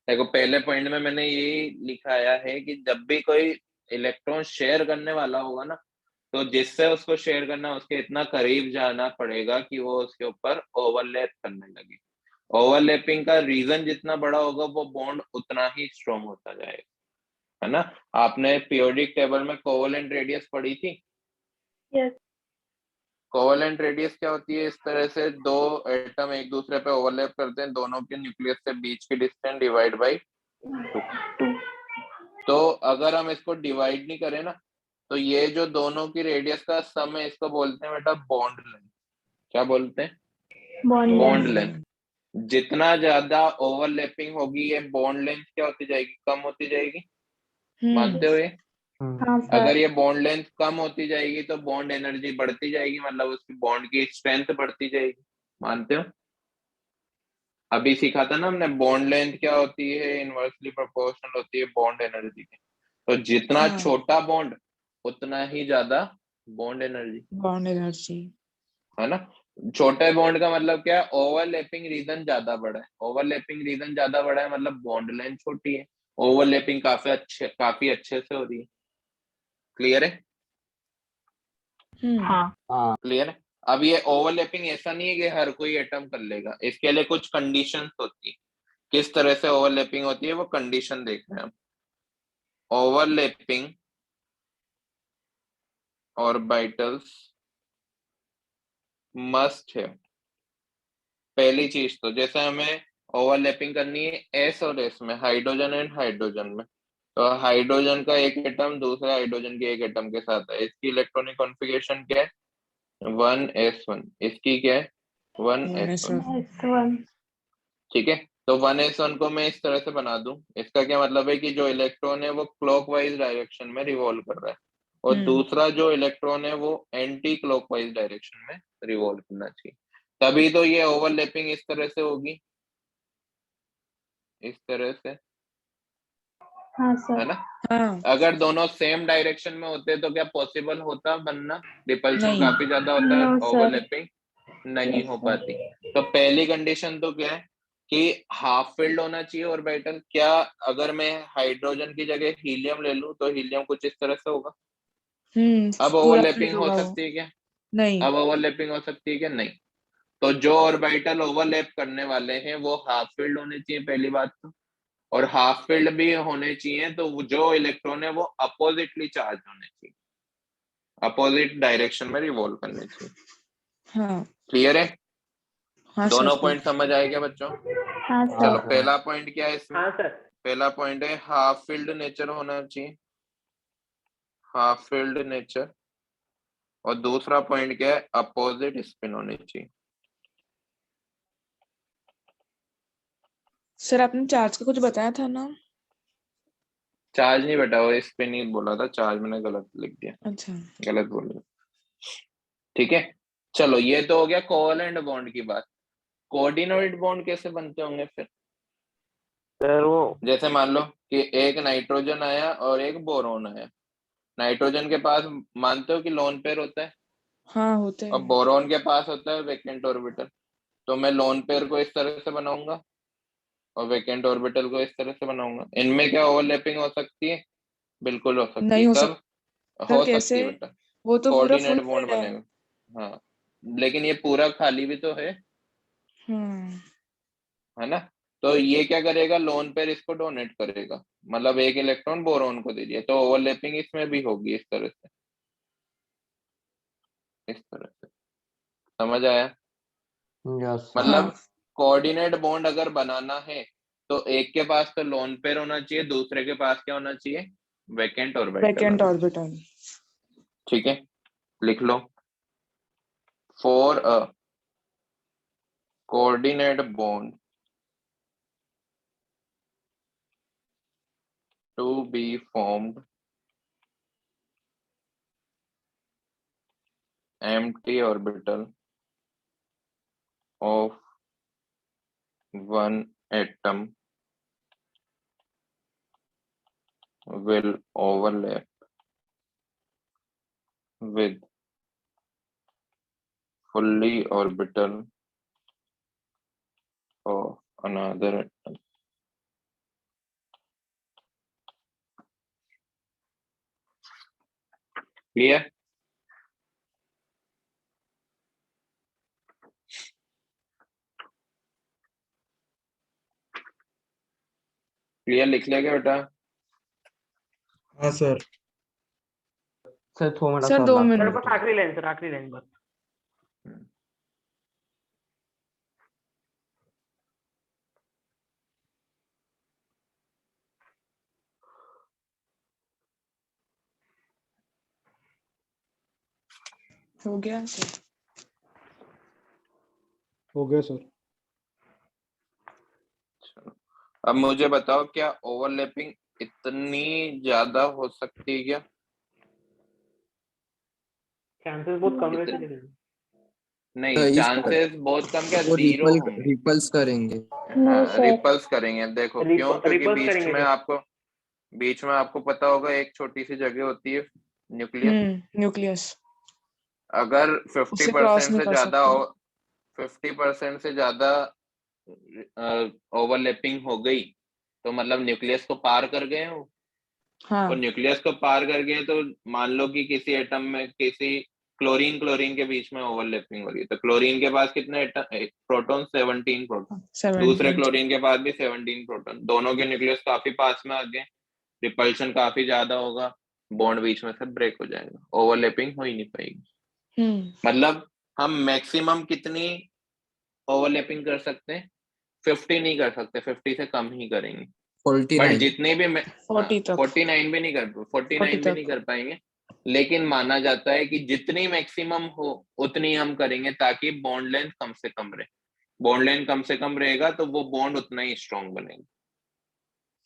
[SPEAKER 1] देखो पहले पॉइंट में मैंने ये लिखाया है कि जब भी कोई इलेक्ट्रॉन शेयर करने वाला होगा ना, तो जिससे उसको शेयर करना उसके इतना करीब जाना पड़ेगा कि वो उसके ऊपर ओवरलैप करने लगे। ओवरलैपिंग का रीजन जितना बड़ा होगा वो बॉन्ड उतना ही स्ट्रॉन्ग होता जाएगा, है ना। आपने पीरियोडिक टेबल में कोवेलेंट रेडियस पढ़ी थी?
[SPEAKER 5] यस।
[SPEAKER 1] कोवेलेंट रेडियस क्या होती है? इस तरह से दो एटम एक दूसरे पे ओवरलैप करते हैं, दोनों के न्यूक्लियस से बीच की डिस्टेंस डिवाइड बाई 2। तो अगर हम इसको डिवाइड नहीं करें ना, तो ये जो दोनों की रेडियस का सम है, इसको बोलते हैं बेटा बॉन्ड लेंथ। क्या बोलते हैं? Bond length. जितना ज्यादा ओवरलैपिंग होगी ये बॉन्ड लेंथ क्या होती जाएगी? कम होती जाएगी। मानते हो ये?
[SPEAKER 5] हाँ
[SPEAKER 1] अगर
[SPEAKER 5] सर।
[SPEAKER 1] ये बॉन्ड लेंथ कम होती जाएगी तो बॉन्ड एनर्जी बढ़ती जाएगी, मतलब उसकी बॉन्ड की स्ट्रेंथ बढ़ती जाएगी। मानते हो? अभी सीखा था ना हमने, बॉन्ड लेंथ क्या होती है? इनवर्सली प्रोपोर्शनल होती है बॉन्ड एनर्जी के। तो जितना
[SPEAKER 2] हाँ
[SPEAKER 1] छोटा बॉन्ड उतना ही ज्यादा बॉन्ड एनर्जी,
[SPEAKER 2] बॉन्ड एनर्जी।
[SPEAKER 1] है ना। छोटे बॉन्ड का मतलब क्या है? ओवरलैपिंग रीजन ज्यादा बड़ा है। ओवरलैपिंग रीजन ज्यादा बड़ा है मतलब बॉन्ड लेंथ छोटी है। ओवरलैपिंग काफी अच्छे से हो रही है। क्लियर है?
[SPEAKER 6] हाँ।
[SPEAKER 4] हाँ
[SPEAKER 1] क्लियर है? अब ये ओवरलैपिंग ऐसा नहीं है कि हर कोई एटम कर लेगा, इसके लिए कुछ कंडीशंस होती है। किस तरह से ओवरलैपिंग होती है वो कंडीशन देख रहे हैं हम। ओवरलैपिंग ऑर्बिटल्स मस्ट है। पहली चीज तो जैसे हमें ओवरलैपिंग करनी है एस और एस में, हाइड्रोजन एंड हाइड्रोजन में, तो हाइड्रोजन का एक एटम दूसरे हाइड्रोजन के एक एटम के साथ है, इसकी इलेक्ट्रॉनिक कॉन्फ़िगरेशन क्या है? 1s1। इसकी क्या है? 1s1।
[SPEAKER 5] S1।
[SPEAKER 1] ठीक है, तो 1s1 को मैं इस तरह से बना दूं, इसका क्या मतलब है कि जो इलेक्ट्रॉन है वो क्लॉकवाइज डायरेक्शन में रिवॉल्व कर रहा है, और दूसरा जो इलेक्ट्रॉन है वो एंटी क्लॉकवाइज डायरेक्शन में रिवॉल्व करना चाहिए। तभी तो ये ओवरलैपिंग इस तरह से होगी, इस तरह से,
[SPEAKER 5] हाँ
[SPEAKER 1] है
[SPEAKER 5] सर।
[SPEAKER 1] ना।
[SPEAKER 2] हाँ
[SPEAKER 1] अगर दोनों सेम डायरेक्शन में होते तो क्या पॉसिबल होता बनना? रिपल्शन
[SPEAKER 2] नहीं।
[SPEAKER 1] काफी ज्यादा होता है,
[SPEAKER 5] नो सर।
[SPEAKER 1] ओवरलैपिंग नहीं हो पाती। तो पहली कंडीशन तो क्या है कि हाफ फिल्ड होना चाहिए ऑर्बिटल। क्या अगर मैं हाइड्रोजन की जगह हीलियम ले लूं तो हीलियम कुछ इस तरह से होगा? अब
[SPEAKER 2] पूरा
[SPEAKER 1] ओवरलैपिंग
[SPEAKER 2] फिट
[SPEAKER 1] हो
[SPEAKER 2] होगा वो।
[SPEAKER 1] सकती है क्या?
[SPEAKER 2] नहीं।
[SPEAKER 1] अब ओवरलैपिंग हो सकती है क्या? नहीं। तो जो ऑर्बिटल ओवरलैप करने वाले हैं वो हाफ फील्ड होने चाहिए पहली बात तो, और हाफ फील्ड भी होने चाहिए तो जो इलेक्ट्रॉन है वो अपोजिटली चार्ज होने चाहिए, अपोजिट डायरेक्शन में रिवॉल्व करने चाहिए।
[SPEAKER 2] हाँ
[SPEAKER 1] क्लियर है?
[SPEAKER 2] हाँ
[SPEAKER 1] दोनों
[SPEAKER 2] सर।
[SPEAKER 1] पॉइंट समझ आए क्या बच्चों?
[SPEAKER 5] हाँ
[SPEAKER 1] चलो
[SPEAKER 5] सर।
[SPEAKER 1] पहला पॉइंट क्या है इसमें?
[SPEAKER 3] हाँ सर।
[SPEAKER 1] पहला पॉइंट है हाफ फील्ड नेचर होना चाहिए, हाफ फील्ड नेचर। और दूसरा पॉइंट क्या है? अपोजिट स्पिन होनी चाहिए।
[SPEAKER 2] सर आपने चार्ज का कुछ बताया था ना?
[SPEAKER 1] चार्ज नहीं बेटा, वो स्पिन ही बोला था, चार्ज मैंने गलत लिख दिया,
[SPEAKER 2] अच्छा।
[SPEAKER 1] गलत बोल दिया। ठीक है, चलो ये तो हो गया कोवेलेंट बॉन्ड की बात। कोऑर्डिनेट बॉन्ड कैसे बनते होंगे फिर?
[SPEAKER 8] सर वो
[SPEAKER 1] जैसे मान लो कि एक नाइट्रोजन आया और एक बोरोन आया। नाइट्रोजन के पास मानते हो कि लोन पेयर होता है,
[SPEAKER 2] हाँ होते
[SPEAKER 1] और
[SPEAKER 2] हैं।
[SPEAKER 1] बोरोन के पास होता है वेकेंट ऑर्बिटल। तो मैं लोन पेयर को इस तरह से बनाऊंगा और वेकेंट ऑर्बिटल को इस तरह से बनाऊंगा। इनमें क्या ओवरलैपिंग हो सकती है? बिल्कुल हो सकती
[SPEAKER 2] नहीं
[SPEAKER 1] है।
[SPEAKER 2] हो
[SPEAKER 1] कब
[SPEAKER 2] सकता
[SPEAKER 1] हो सकती
[SPEAKER 2] कैसे?
[SPEAKER 1] है बेटा?
[SPEAKER 2] वो तो पूरा फुल
[SPEAKER 1] कोऑर्डिनेट बॉन्ड
[SPEAKER 2] फिल्ड है।
[SPEAKER 1] बनेगा। हाँ, लेकिन ये पूरा खाली भी तो
[SPEAKER 2] हम्म।
[SPEAKER 1] है ना? तो ये क्या करेगा, लोन पेयर इसको डोनेट करेगा, मतलब एक इलेक्ट्रॉन बोरोन को दीजिए, तो ओवरलैपिंग इसमें भी होगी इस तरह से, इस तरह से। समझ आया?
[SPEAKER 4] Yes sir.
[SPEAKER 2] हाँ
[SPEAKER 1] मतलब कोऑर्डिनेट बॉन्ड अगर बनाना है तो एक के पास तो लोन पेयर होना चाहिए, दूसरे के पास क्या होना चाहिए? वैकेंट ऑर्बिटल
[SPEAKER 2] वैकेंट
[SPEAKER 1] होना चाहिए।
[SPEAKER 2] ऑर्बिटल।
[SPEAKER 1] ठीक है, लिख लो। For a coordinate bond to be formed, empty orbital of one atom will overlap with fully orbital of another atom. Clear? Clear लिख लिया क्या बेटा?
[SPEAKER 10] हाँ sir.
[SPEAKER 4] Sir 2 minute
[SPEAKER 2] sir
[SPEAKER 4] sir
[SPEAKER 2] 2
[SPEAKER 4] last
[SPEAKER 3] sir
[SPEAKER 2] minute.
[SPEAKER 3] बस आखिरी लाइन, सर आखिरी line बस।
[SPEAKER 2] हो गया सर।
[SPEAKER 10] हो गया सर।
[SPEAKER 1] अब मुझे बताओ, क्या ओवरलैपिंग इतनी ज्यादा हो सकती है क्या?
[SPEAKER 3] चांसेस बहुत कम है सर
[SPEAKER 1] इतनी
[SPEAKER 3] लेकिन।
[SPEAKER 1] नहीं,
[SPEAKER 7] इस
[SPEAKER 1] चांसेस बहुत कम, क्या
[SPEAKER 7] वो
[SPEAKER 1] जीरो होंगे?
[SPEAKER 7] रिपल्स करेंगे।
[SPEAKER 5] नो
[SPEAKER 1] हाँ,
[SPEAKER 5] सर।
[SPEAKER 1] रिपल्स करेंगे। देखो क्यों? क्योंकि
[SPEAKER 3] रिपल्स करेंगे सर।
[SPEAKER 1] बीच में आपको पता होगा एक छोटी सी जगह होती है, न्यूक्लियस।
[SPEAKER 2] न्यूक्लियस।
[SPEAKER 1] अगर
[SPEAKER 2] उससे क्रॉस
[SPEAKER 1] 50%
[SPEAKER 2] नहीं
[SPEAKER 1] से
[SPEAKER 2] कर
[SPEAKER 1] ज्यादा
[SPEAKER 2] सकते।
[SPEAKER 1] 50% से ज्यादा ओवरलैपिंग हो गई तो मतलब न्यूक्लियस को पार कर गए हो। और
[SPEAKER 2] हाँ
[SPEAKER 1] न्यूक्लियस को पार कर गए तो मान लो कि किसी एटम में किसी क्लोरीन क्लोरीन के बीच में ओवरलैपिंग हो रही है, तो क्लोरीन के पास कितने प्रोटॉन? 17 प्रोटॉन। दूसरे
[SPEAKER 2] 17।
[SPEAKER 1] क्लोरीन के पास भी 17 प्रोटॉन। दोनों के न्यूक्लियस काफी पास में आ गए, रिपल्शन काफी ज्यादा होगा, बॉन्ड बीच में से ब्रेक हो जाएगा, ओवरलैपिंग हो ही नहीं पाएगी। मतलब हम मैक्सिमम कितनी ओवरलैपिंग कर सकते हैं? 50 नहीं कर सकते, 50 से कम ही करेंगे। बट
[SPEAKER 7] 49।
[SPEAKER 1] जितने भी
[SPEAKER 2] 40 तक।
[SPEAKER 1] 49 भी नहीं कर
[SPEAKER 2] 40
[SPEAKER 1] 49 भी नहीं
[SPEAKER 2] तक।
[SPEAKER 1] कर पाएंगे। लेकिन माना जाता है कि जितनी मैक्सिमम हो उतनी हम करेंगे, ताकि बॉन्ड लेंथ कम से कम रहे। बॉन्ड लेंथ कम से कम रहेगा तो वो बॉन्ड उतना ही स्ट्रांग बनेगा।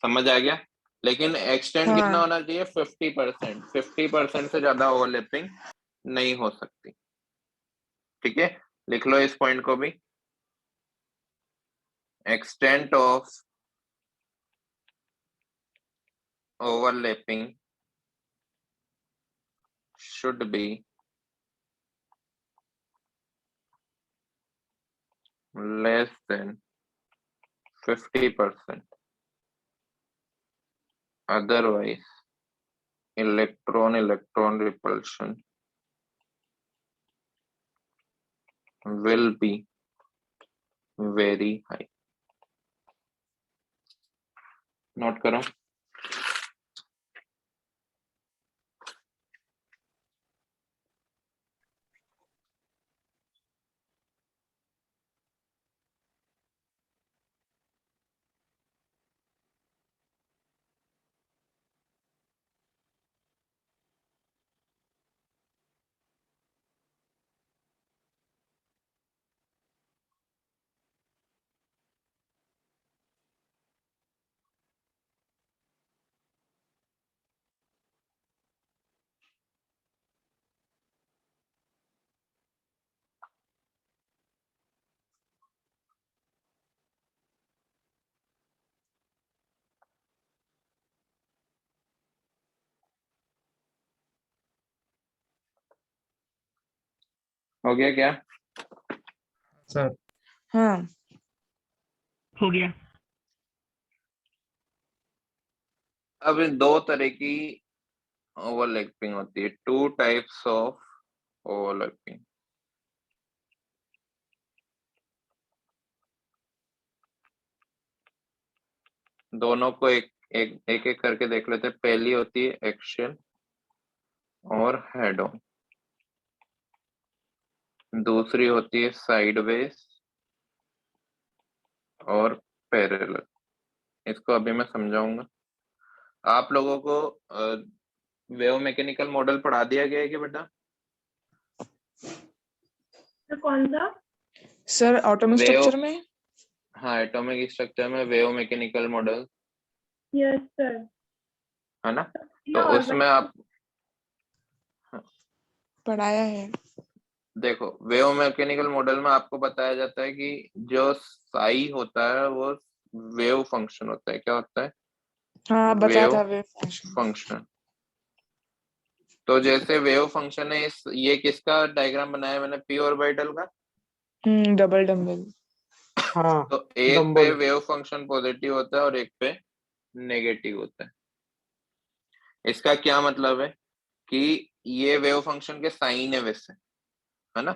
[SPEAKER 1] समझ आ गया? लेकिन एक्सटेंड कितना
[SPEAKER 2] हाँ
[SPEAKER 1] होना चाहिए? 50%। 50% से ज्यादा ओवरलैपिंग नहीं हो सकती। ठीक है, लिख लो इस पॉइंट को भी। Extent of overlapping should be less than 50%. Otherwise, electron repulsion will be very high. Note करो। हो गया क्या?
[SPEAKER 10] सर
[SPEAKER 2] हाँ
[SPEAKER 6] हो गया।
[SPEAKER 1] अब इन दो तरह की ओवरलैपिंग होती है, टू टाइप्स ऑफ ओवरलैपिंग। दोनों को एक एक एक एक करके देख लेते हैं। पहली होती है एक्शियल और हेड ऑन, दूसरी होती है साइडवेज और पैरेलल। इसको अभी मैं समझाऊंगा। आप लोगों को वेव मैकेनिकल मॉडल पढ़ा दिया गया है कि बेटा?
[SPEAKER 5] तो कौन सा?
[SPEAKER 2] सर एटॉमिक
[SPEAKER 1] वेव,
[SPEAKER 2] स्ट्रक्चर में।
[SPEAKER 1] हाँ एटॉमिक स्ट्रक्चर में wave mechanical model
[SPEAKER 5] yes sir.
[SPEAKER 1] है ना। तो उसमें आप
[SPEAKER 2] पढ़ाया है।
[SPEAKER 1] देखो, वेव मैकेनिकल मॉडल में आपको बताया जाता है कि जो साई होता है वो वेव फंक्शन होता है। क्या होता है?
[SPEAKER 2] हाँ बताया
[SPEAKER 1] वेव
[SPEAKER 2] था वेव फंक्शन।
[SPEAKER 1] फंक्शन। तो जैसे वेव फंक्शन है, इस ये किसका डायग्राम बनाया मैंने? पी ऑर्बिटल का।
[SPEAKER 2] Double dumbbell.
[SPEAKER 3] हाँ
[SPEAKER 1] तो एक पे
[SPEAKER 3] डम्बल।
[SPEAKER 1] वेव फंक्शन पॉजिटिव होता है और एक पे नेगेटिव होता है। इसका क्या मतलब है कि ये वेव फंक्शन के साइन है वैसे, है ना।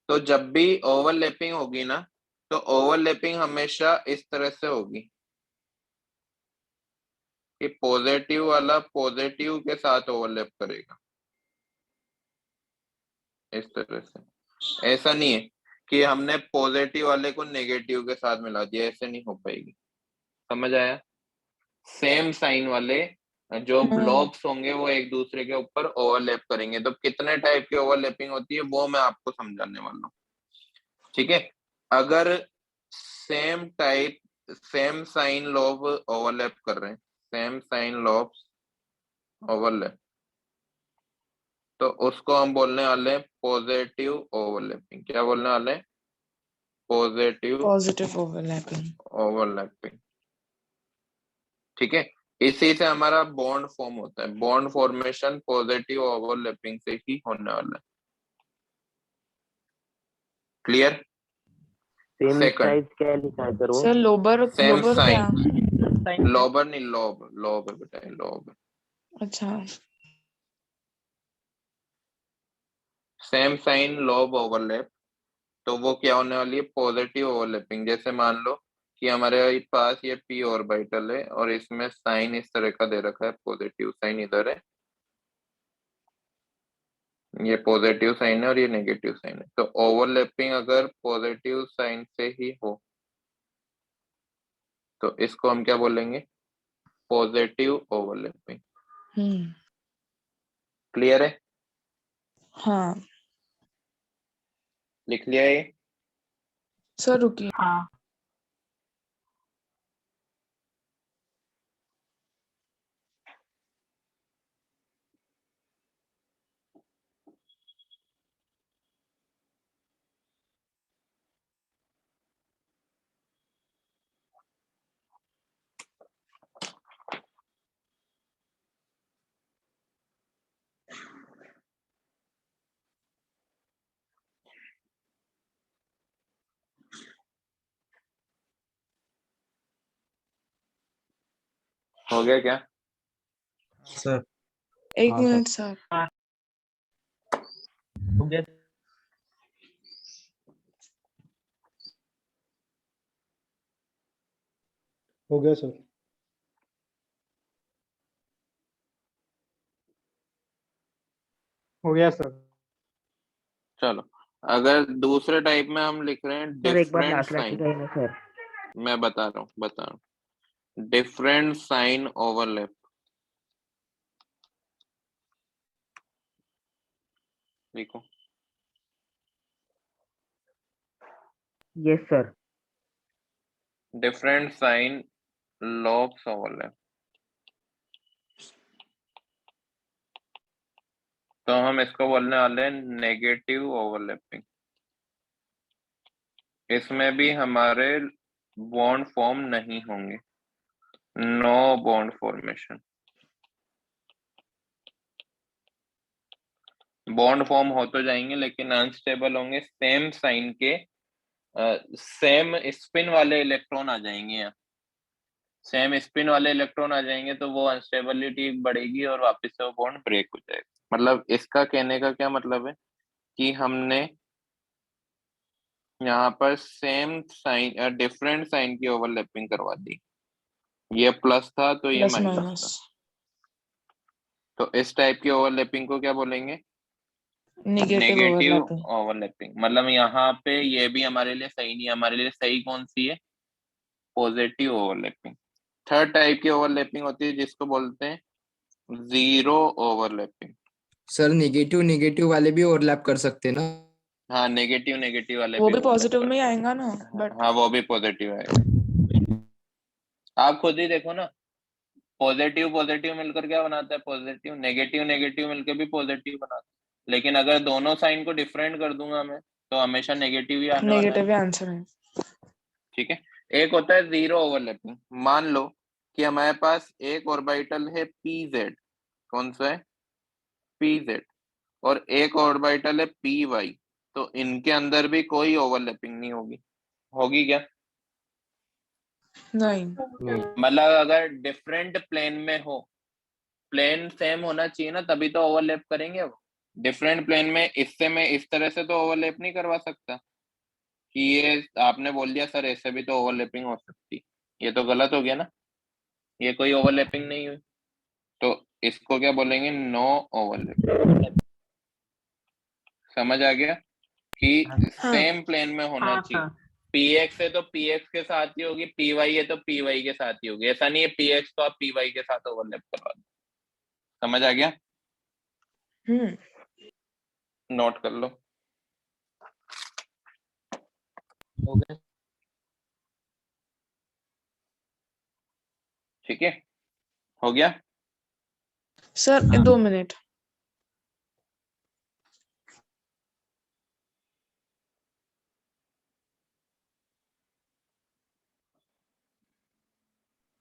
[SPEAKER 1] तो जब भी ओवरलैपिंग होगी ना, तो ओवरलैपिंग हमेशा इस तरह से होगी कि पॉजिटिव वाला पॉजिटिव के साथ ओवरलैप करेगा, इस तरह से। ऐसा नहीं है कि हमने पॉजिटिव वाले को नेगेटिव के साथ मिला दिया, ऐसे नहीं हो पाएगी। समझ आया? सेम साइन वाले जो ब्लॉक्स होंगे वो एक दूसरे के ऊपर ओवरलैप करेंगे। तो कितने टाइप की ओवरलैपिंग होती है वो मैं आपको समझाने वाला हूँ, ठीक है। अगर same type same sign lobe overlap कर रहे हैं, सेम साइन लॉब्स ओवरलैप, तो उसको हम बोलने वाले हैं पॉजिटिव ओवरलैपिंग। क्या बोलने वाले हैं? Positive
[SPEAKER 2] positive overlapping.
[SPEAKER 1] ओवरलैपिंग, ठीक है। इसी से हमारा बॉन्ड फॉर्म होता है। बॉन्ड फॉर्मेशन पॉजिटिव ओवरलैपिंग से ही होने वाला है। क्लियर?
[SPEAKER 4] सेम
[SPEAKER 1] सेकंड,
[SPEAKER 4] साइज क्या लिखा है सर वो?
[SPEAKER 2] सर लोबर
[SPEAKER 1] सेम
[SPEAKER 2] लोबर क्या?
[SPEAKER 1] साइन, लोबर नहीं, लॉब, लॉब है बेटा, लॉब।
[SPEAKER 2] अच्छा।
[SPEAKER 1] सेम साइन लॉब ओवरलैप, तो वो क्या होने वाली है? Positive overlapping. जैसे मान लो कि हमारे पास ये पी ऑर्बिटल है और इसमें साइन इस तरह का दे रखा है, पॉजिटिव साइन इधर है, ये पॉजिटिव साइन है और ये नेगेटिव साइन है। तो ओवरलैपिंग अगर पॉजिटिव साइन से ही हो तो इसको हम क्या बोलेंगे? Positive overlapping. क्लियर है?
[SPEAKER 2] हाँ
[SPEAKER 1] लिख लिया ये?
[SPEAKER 2] सर रुकिए।
[SPEAKER 6] हाँ
[SPEAKER 1] हो गया क्या?
[SPEAKER 10] सर
[SPEAKER 2] एक
[SPEAKER 4] हाँ सर।
[SPEAKER 2] Minute sir.
[SPEAKER 3] हो गया।
[SPEAKER 10] हो गया सर।
[SPEAKER 3] हो गया सर।
[SPEAKER 1] चलो, अगर दूसरे टाइप में हम लिख रहे हैं
[SPEAKER 4] सर एक बार
[SPEAKER 1] डिफरेंट
[SPEAKER 4] लास्ट
[SPEAKER 1] साइन,
[SPEAKER 4] है ना सर?
[SPEAKER 1] मैं बता रहा हूँ डिफरेंट साइन ओवरलैप। देखो,
[SPEAKER 4] yes sir.
[SPEAKER 1] Different sign lobes overlap, तो हम इसको बोलने वाले हैं नेगेटिव ओवरलैपिंग। इसमें भी हमारे बॉन्ड फॉर्म नहीं होंगे, no bond formation. Bond form हो तो जाएंगे लेकिन अनस्टेबल होंगे, सेम साइन के सेम स्पिन वाले इलेक्ट्रॉन आ जाएंगे यहाँ, सेम स्पिन वाले इलेक्ट्रॉन आ जाएंगे तो वो अनस्टेबिलिटी बढ़ेगी और वापस से वो बॉन्ड ब्रेक हो जाएगा। मतलब इसका कहने का क्या मतलब है कि हमने यहाँ पर सेम साइन डिफरेंट साइन की ओवरलैपिंग करवा दी, ये प्लस था तो ये
[SPEAKER 2] प्लस
[SPEAKER 1] माइनस
[SPEAKER 2] माइनस।
[SPEAKER 1] था, तो इस टाइप की ओवरलैपिंग को क्या बोलेंगे?
[SPEAKER 2] Negative
[SPEAKER 1] negative
[SPEAKER 2] overlapping.
[SPEAKER 1] ओवरलैपिंग। मतलब यहाँ पे ये भी हमारे लिए सही नहीं है, हमारे लिए सही कौन सी है? Positive overlapping. थर्ड टाइप की ओवरलैपिंग होती है जिसको बोलते हैं zero overlapping.
[SPEAKER 7] Sir negative negative वाले भी ओवरलैप कर सकते हैं ना?
[SPEAKER 1] हाँ, नेगेटिव नेगेटिव वाले
[SPEAKER 2] वो भी
[SPEAKER 1] overlap
[SPEAKER 2] पॉजिटिव
[SPEAKER 1] कर
[SPEAKER 2] में ही
[SPEAKER 1] सकते
[SPEAKER 2] आएगा ना,
[SPEAKER 1] हैं।
[SPEAKER 2] बट
[SPEAKER 1] हाँ, वो भी पॉजिटिव आएगा। आप खुद ही देखो ना, पॉजिटिव पॉजिटिव मिलकर क्या बनाता है? पॉजिटिव। नेगेटिव नेगेटिव मिलकर भी पॉजिटिव बनाता है, लेकिन अगर दोनों साइन को डिफरेंट कर दूंगा मैं तो हमेशा नेगेटिव ही आने वाला है।
[SPEAKER 2] नेगेटिव आंसर है।
[SPEAKER 1] ठीक है। एक होता है जीरो ओवरलैपिंग। मान लो कि हमारे पास एक ऑर्बिटल है पीजेड, कौन सा है? पीजेड, और एक ऑर्बिटल है पी वाई, तो इनके अंदर भी कोई ओवरलैपिंग नहीं होगी। होगी क्या?
[SPEAKER 2] नहीं।
[SPEAKER 4] नहीं।
[SPEAKER 1] मतलब अगर डिफरेंट प्लेन में हो, प्लेन सेम होना चाहिए ना तभी तो ओवरलैप करेंगे। वो डिफरेंट प्लेन में इससे मैं इस तरह से तो ओवरलैप नहीं करवा सकता कि ये आपने बोल दिया सर ऐसे भी तो ओवरलैपिंग हो सकती, ये तो गलत हो गया ना, ये कोई ओवरलैपिंग नहीं हुई, तो इसको क्या बोलेंगे? No overlapping. समझ आ गया कि
[SPEAKER 2] हाँ।
[SPEAKER 1] सेम प्लेन में होना
[SPEAKER 3] हाँ
[SPEAKER 1] चाहिए।
[SPEAKER 3] सर।
[SPEAKER 1] px है तो px के साथ ही होगी, py है तो py के साथ ही होगी, ऐसा नहीं है px तो आप py के साथ ओवरलैप करवा दो। समझ आ गया? नोट कर लो। हो गया? ठीक है, हो गया।
[SPEAKER 2] Sir 2 minute.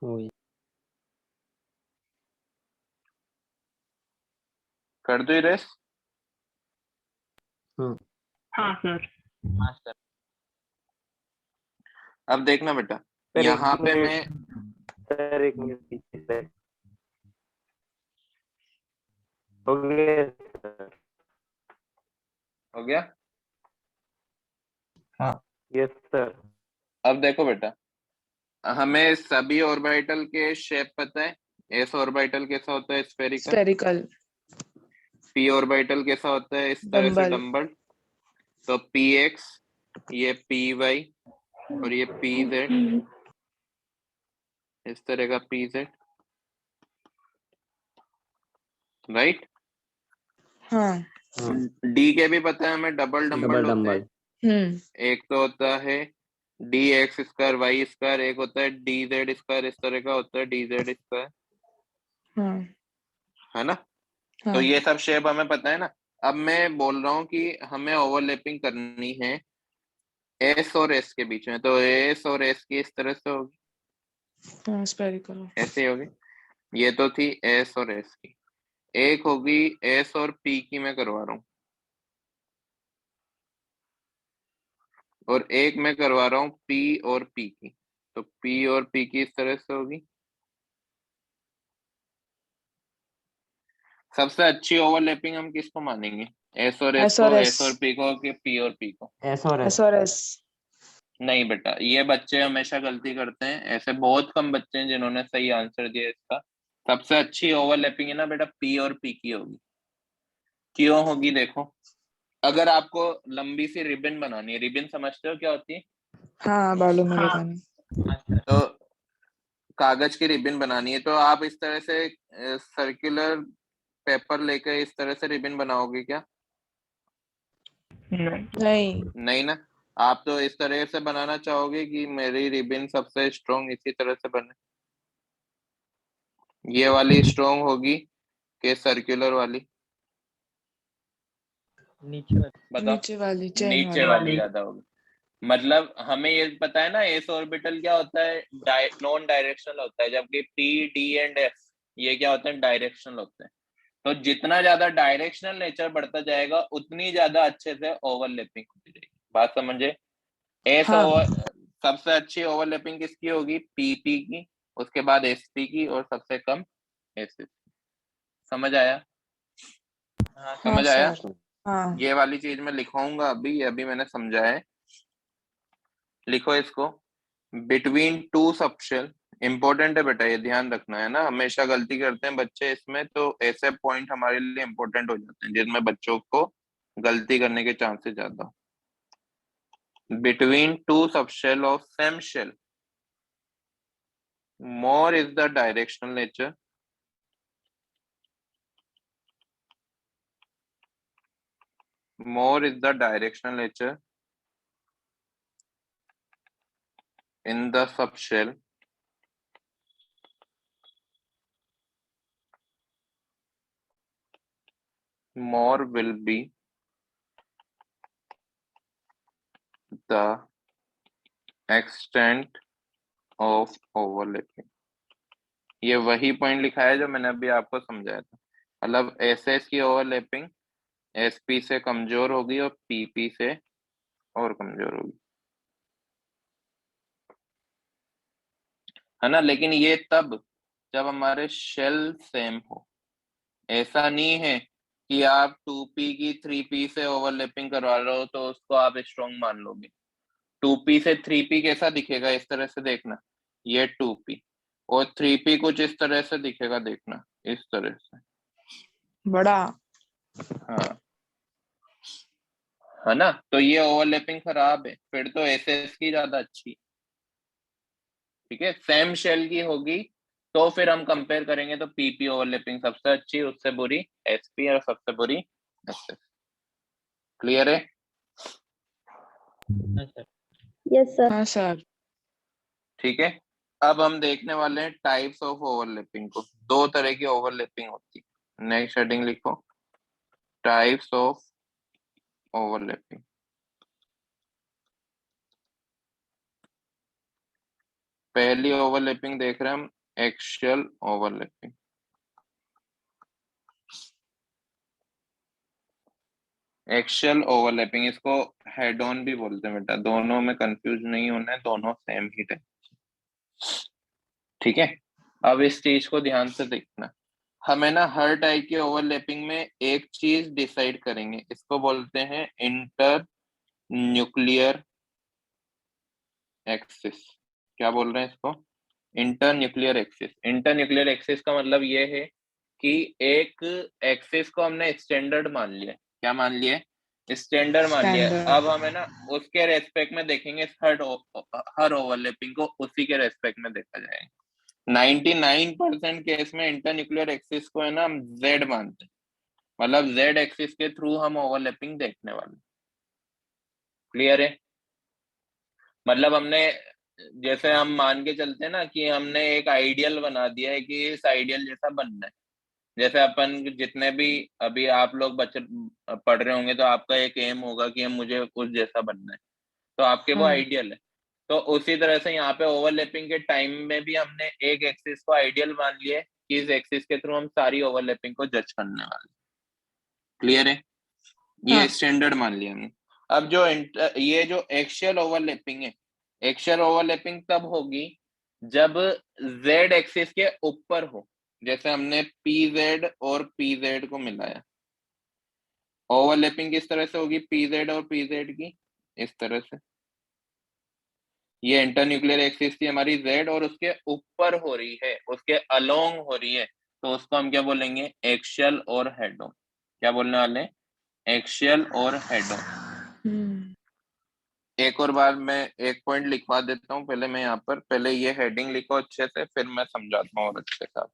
[SPEAKER 4] वही।
[SPEAKER 1] कर दो रेस।
[SPEAKER 6] हाँ सर।
[SPEAKER 1] अब देखना बेटा, यहाँ पे मैं
[SPEAKER 8] सर एक मिनट पीछे से हो गया सर।
[SPEAKER 1] हो गया।
[SPEAKER 8] Yes sir.
[SPEAKER 1] अब देखो बेटा, हमें सभी ऑर्बिटल के शेप पता है। एस ऑर्बिटल कैसा होता है? स्फेरिकल।
[SPEAKER 2] स्पेरिकल।
[SPEAKER 1] पी ऑर्बिटल कैसा होता है? इस तरह से
[SPEAKER 2] डंबल।
[SPEAKER 1] डंबल। तो पी एक्स, ये पी वाई, और ये पी जेड, इस तरह का पी जेड, राइट।
[SPEAKER 2] हाँ।
[SPEAKER 1] डी के भी पता है हमें, डबल डंबल
[SPEAKER 4] डबल
[SPEAKER 1] होते हैं।
[SPEAKER 4] डंबल।
[SPEAKER 1] एक तो होता है D X square Y square, एक होता है डी जेड स्क्वायर, इस तरह का होता है डी जेड स्क्वायर,
[SPEAKER 2] हाँ।
[SPEAKER 1] है ना।
[SPEAKER 2] हाँ।
[SPEAKER 1] तो ये सब शेप हमें पता है ना। अब मैं बोल रहा हूँ कि हमें ओवरलैपिंग करनी है एस और एस के बीच में, तो एस और एस की इस तरह से होगी,
[SPEAKER 2] हाँ स्पेरिकल।
[SPEAKER 1] ऐसे होगी। ये तो थी एस और एस की। एक होगी एस और पी की, मैं करवा रहा हूँ, और एक मैं करवा रहा हूँ पी और पी की। तो पी और पी की इस तरह से होगी। सबसे अच्छी ओवरलैपिंग हम किसको मानेंगे? एस और एस
[SPEAKER 2] एस
[SPEAKER 1] को,
[SPEAKER 2] और
[SPEAKER 1] एस
[SPEAKER 2] एस।
[SPEAKER 1] और पी को, कि पी और पी को?
[SPEAKER 4] एस और
[SPEAKER 2] एस
[SPEAKER 4] एस।
[SPEAKER 2] और एस।
[SPEAKER 1] नहीं बेटा, ये बच्चे हमेशा गलती करते हैं, ऐसे बहुत कम बच्चे हैं जिन्होंने सही आंसर दिया इसका। सबसे अच्छी ओवरलैपिंग है ना बेटा, पी और पी की होगी। क्यों होगी? देखो, अगर आपको लंबी सी रिबन बनानी है, रिबन समझते हो क्या होती है?
[SPEAKER 2] हाँ बालों में
[SPEAKER 6] हाँ।
[SPEAKER 2] लगाने।
[SPEAKER 1] तो कागज की रिबन बनानी है तो आप इस तरह से सर्कुलर पेपर लेकर इस तरह से रिबन बनाओगे क्या?
[SPEAKER 2] नहीं।
[SPEAKER 1] नहीं ना। आप तो इस तरह से बनाना चाहोगे कि मेरी रिबन सबसे स्ट्रॉन्ग इसी तरह से बने, ये वाली स्ट्रॉन्ग होगी कि सर्कुलर वाली? बताओ।
[SPEAKER 2] नीचे वाली चेन
[SPEAKER 1] नीचे वाली ज्यादा होगी। मतलब हमें ये पता है ना एस ऑर्बिटल क्या होता है? नॉन डायरेक्शनल होता है, जबकि पी डी एंड एफ ये क्या होते हैं? डायरेक्शनल होते हैं। तो जितना ज्यादा डायरेक्शनल नेचर बढ़ता जाएगा उतनी ज्यादा अच्छे से ओवरलैपिंग होती जाएगी। बात समझे?
[SPEAKER 2] हाँ
[SPEAKER 1] सबसे अच्छी ओवरलैपिंग किसकी होगी? पीपी की, उसके बाद एसपी की, और सबसे कम एसएस। समझ आया? हाँ,
[SPEAKER 2] हाँ
[SPEAKER 1] समझ आया?
[SPEAKER 2] सर। हाँ
[SPEAKER 1] ये वाली चीज मैं लिखाऊंगा अभी, ये अभी मैंने समझा है। लिखो इसको। बिटवीन टू सबशेल, इंपॉर्टेंट है बेटा, ये ध्यान रखना है ना, हमेशा गलती करते हैं बच्चे इसमें, तो ऐसे पॉइंट हमारे लिए इंपॉर्टेंट हो जाते हैं जिनमें बच्चों को गलती करने के चांसेस ज्यादा। Between two subshell of same shell, more is the directional nature, more is the directional nature in the subshell, more will be the extent of overlapping। ये वही पॉइंट लिखा है जो मैंने अभी आपको समझाया था। मतलब एसएस की ओवरलैपिंग एसपी से कमजोर होगी और पीपी से और कमजोर होगी, है ना। लेकिन ये तब जब हमारे शेल सेम हो। ऐसा नहीं है कि आप 2p की 3p से ओवरलैपिंग करवा रहे हो तो उसको आप स्ट्रॉन्ग मान लोगे। 2p से 3p कैसा दिखेगा, इस तरह से देखना, ये 2p, और 3p कुछ इस तरह से दिखेगा, देखना इस तरह से,
[SPEAKER 2] बड़ा।
[SPEAKER 1] हाँ, है ना। तो ये ओवरलैपिंग खराब है, फिर तो एसएस की ज्यादा अच्छी, ठीक है। सेम शेल की होगी तो फिर हम कंपेयर करेंगे तो पीपी ओवरलैपिंग सबसे अच्छी, उससे बुरी एसपी, और सबसे बुरी एसएस। क्लियर है?
[SPEAKER 5] Yes sir.
[SPEAKER 2] हाँ सर।
[SPEAKER 1] ठीक है। अब हम देखने वाले हैं टाइप्स ऑफ ओवरलैपिंग को। दो तरह की ओवरलैपिंग होती है। नेक्स्ट हेडिंग लिखो, टाइप्स ऑफ ओवरलैपिंग। पहली ओवरलैपिंग देख रहे हैं हम, एक्सियल ओवरलैपिंग। एक्सियल ओवरलैपिंग, इसको हेड ऑन भी बोलते हैं बेटा, दोनों में कंफ्यूज नहीं होना है, दोनों सेम ही है, ठीक है। अब इस चीज को ध्यान से देखना, हमें ना हर टाइप की ओवरलैपिंग में एक चीज डिसाइड करेंगे, इसको बोलते हैं इंटर न्यूक्लियर एक्सिस। क्या बोल रहे हैं इसको? Inter nuclear axis. Inter nuclear axis का मतलब ये है कि एक एक्सिस को हमने स्टैंडर्ड मान लिया। क्या मान लिया? स्टैंडर्ड मान लिया।
[SPEAKER 2] स्टैंडर्ड।
[SPEAKER 1] अब हमें ना उसके रेस्पेक्ट में देखेंगे, हर ओवरलैपिंग को उसी के रेस्पेक्ट में देखा जाएगा। 99% केस में इंटर न्यूक्लियर एक्सिस को है ना हम जेड मानते हैं, मतलब जेड एक्सिस के थ्रू हम ओवरलैपिंग देखने वाले। क्लियर है? मतलब हमने, जैसे हम मान के चलते हैं ना कि हमने एक आइडियल बना दिया है कि इस आइडियल जैसा बनना है। जैसे अपन जितने भी अभी आप लोग बच्चे पढ़ रहे होंगे तो आपका एक एम होगा कि हम मुझे उस जैसा बनना है, तो आपके वो
[SPEAKER 2] हाँ
[SPEAKER 1] आइडियल है। तो उसी तरह से यहाँ पे ओवरलैपिंग के टाइम में भी हमने एक एक्सिस को आइडियल मान लिया है कि इस एक्सिस के थ्रू हम सारी ओवरलैपिंग को जज करने वाले। क्लियर है? ये
[SPEAKER 2] हाँ
[SPEAKER 1] स्टैंडर्ड मान लिया हमने। अब जो ये जो एक्सियल ओवरलैपिंग है, एक्सियल ओवरलैपिंग तब होगी जब z एक्सिस के ऊपर हो। जैसे हमने pz और pz को मिलाया, ओवरलैपिंग किस तरह से होगी pz और pz की? इस तरह से। ये इंटरन्यूक्लियर एक्सिस थी हमारी z, और उसके ऊपर हो रही है, उसके अलोंग हो रही है, तो उसको हम क्या बोलेंगे? एक्सियल और हेड ऑन। क्या बोलने वाले? एक्सियल और हेड ऑन।
[SPEAKER 2] हम्म,
[SPEAKER 1] एक और बार मैं एक पॉइंट लिखवा देता हूँ, पहले मैं यहाँ पर, पहले ये हेडिंग लिखो अच्छे से, फिर मैं समझाता हूँ और अच्छे से।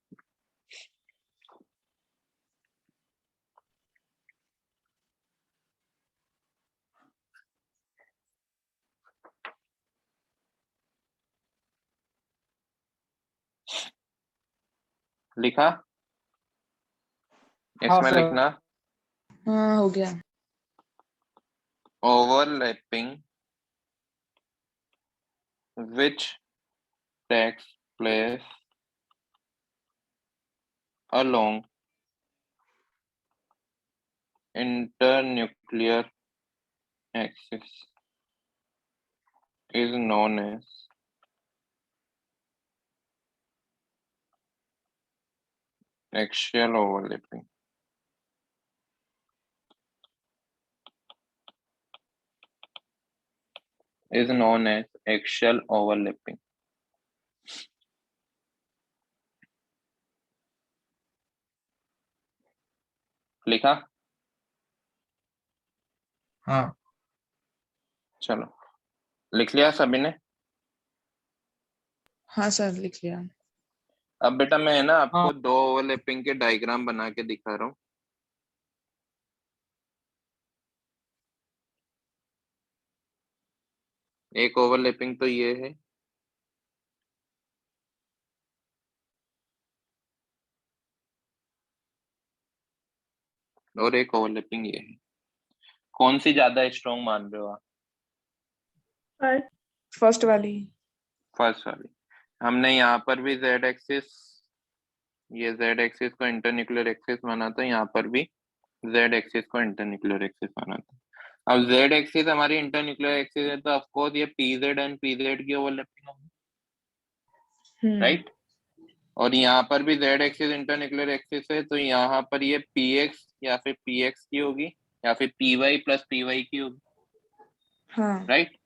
[SPEAKER 1] लिखा?
[SPEAKER 10] हाँ
[SPEAKER 1] इसमें
[SPEAKER 10] सर।
[SPEAKER 1] लिखना,
[SPEAKER 2] हाँ हो गया।
[SPEAKER 1] overlapping which takes place along internuclear axis is known as axial overlapping. Is known as axial overlapping. लिखा?
[SPEAKER 10] हाँ
[SPEAKER 1] चलो लिख लिया सभी ने?
[SPEAKER 2] हाँ सर लिख लिया।
[SPEAKER 1] अब बेटा मैं है ना आपको
[SPEAKER 9] हाँ।
[SPEAKER 1] 2 ओवरलैपिंग के डायग्राम बना के दिखा रहा हूँ। एक ओवरलैपिंग तो ये है, और एक ओवरलैपिंग ये है। कौन सी ज्यादा स्ट्रॉन्ग मान रहे हो आप?
[SPEAKER 2] फर्स्ट वाली।
[SPEAKER 1] फर्स्ट वाली। हमने यहाँ पर भी z एक्सिस, ये z एक्सिस को इंटरन्यूक्लियर एक्सिस माना था, यहाँ पर भी z एक्सिस को इंटरन्यूक्लियर एक्सिस माना था। अब z एक्सिस हमारी इंटरन्यूक्लियर एक्सिस है, तो ऑफ कोर्स ये pz एंड pz की ओवरलैपिंग होगी, राइट? और यहाँ पर भी z एक्सिस इंटरन्यूक्लियर एक्सिस है, तो यहाँ पर ये px या फिर px की होगी या फिर py प्लस py की होगी,
[SPEAKER 2] हाँ।
[SPEAKER 1] राइट?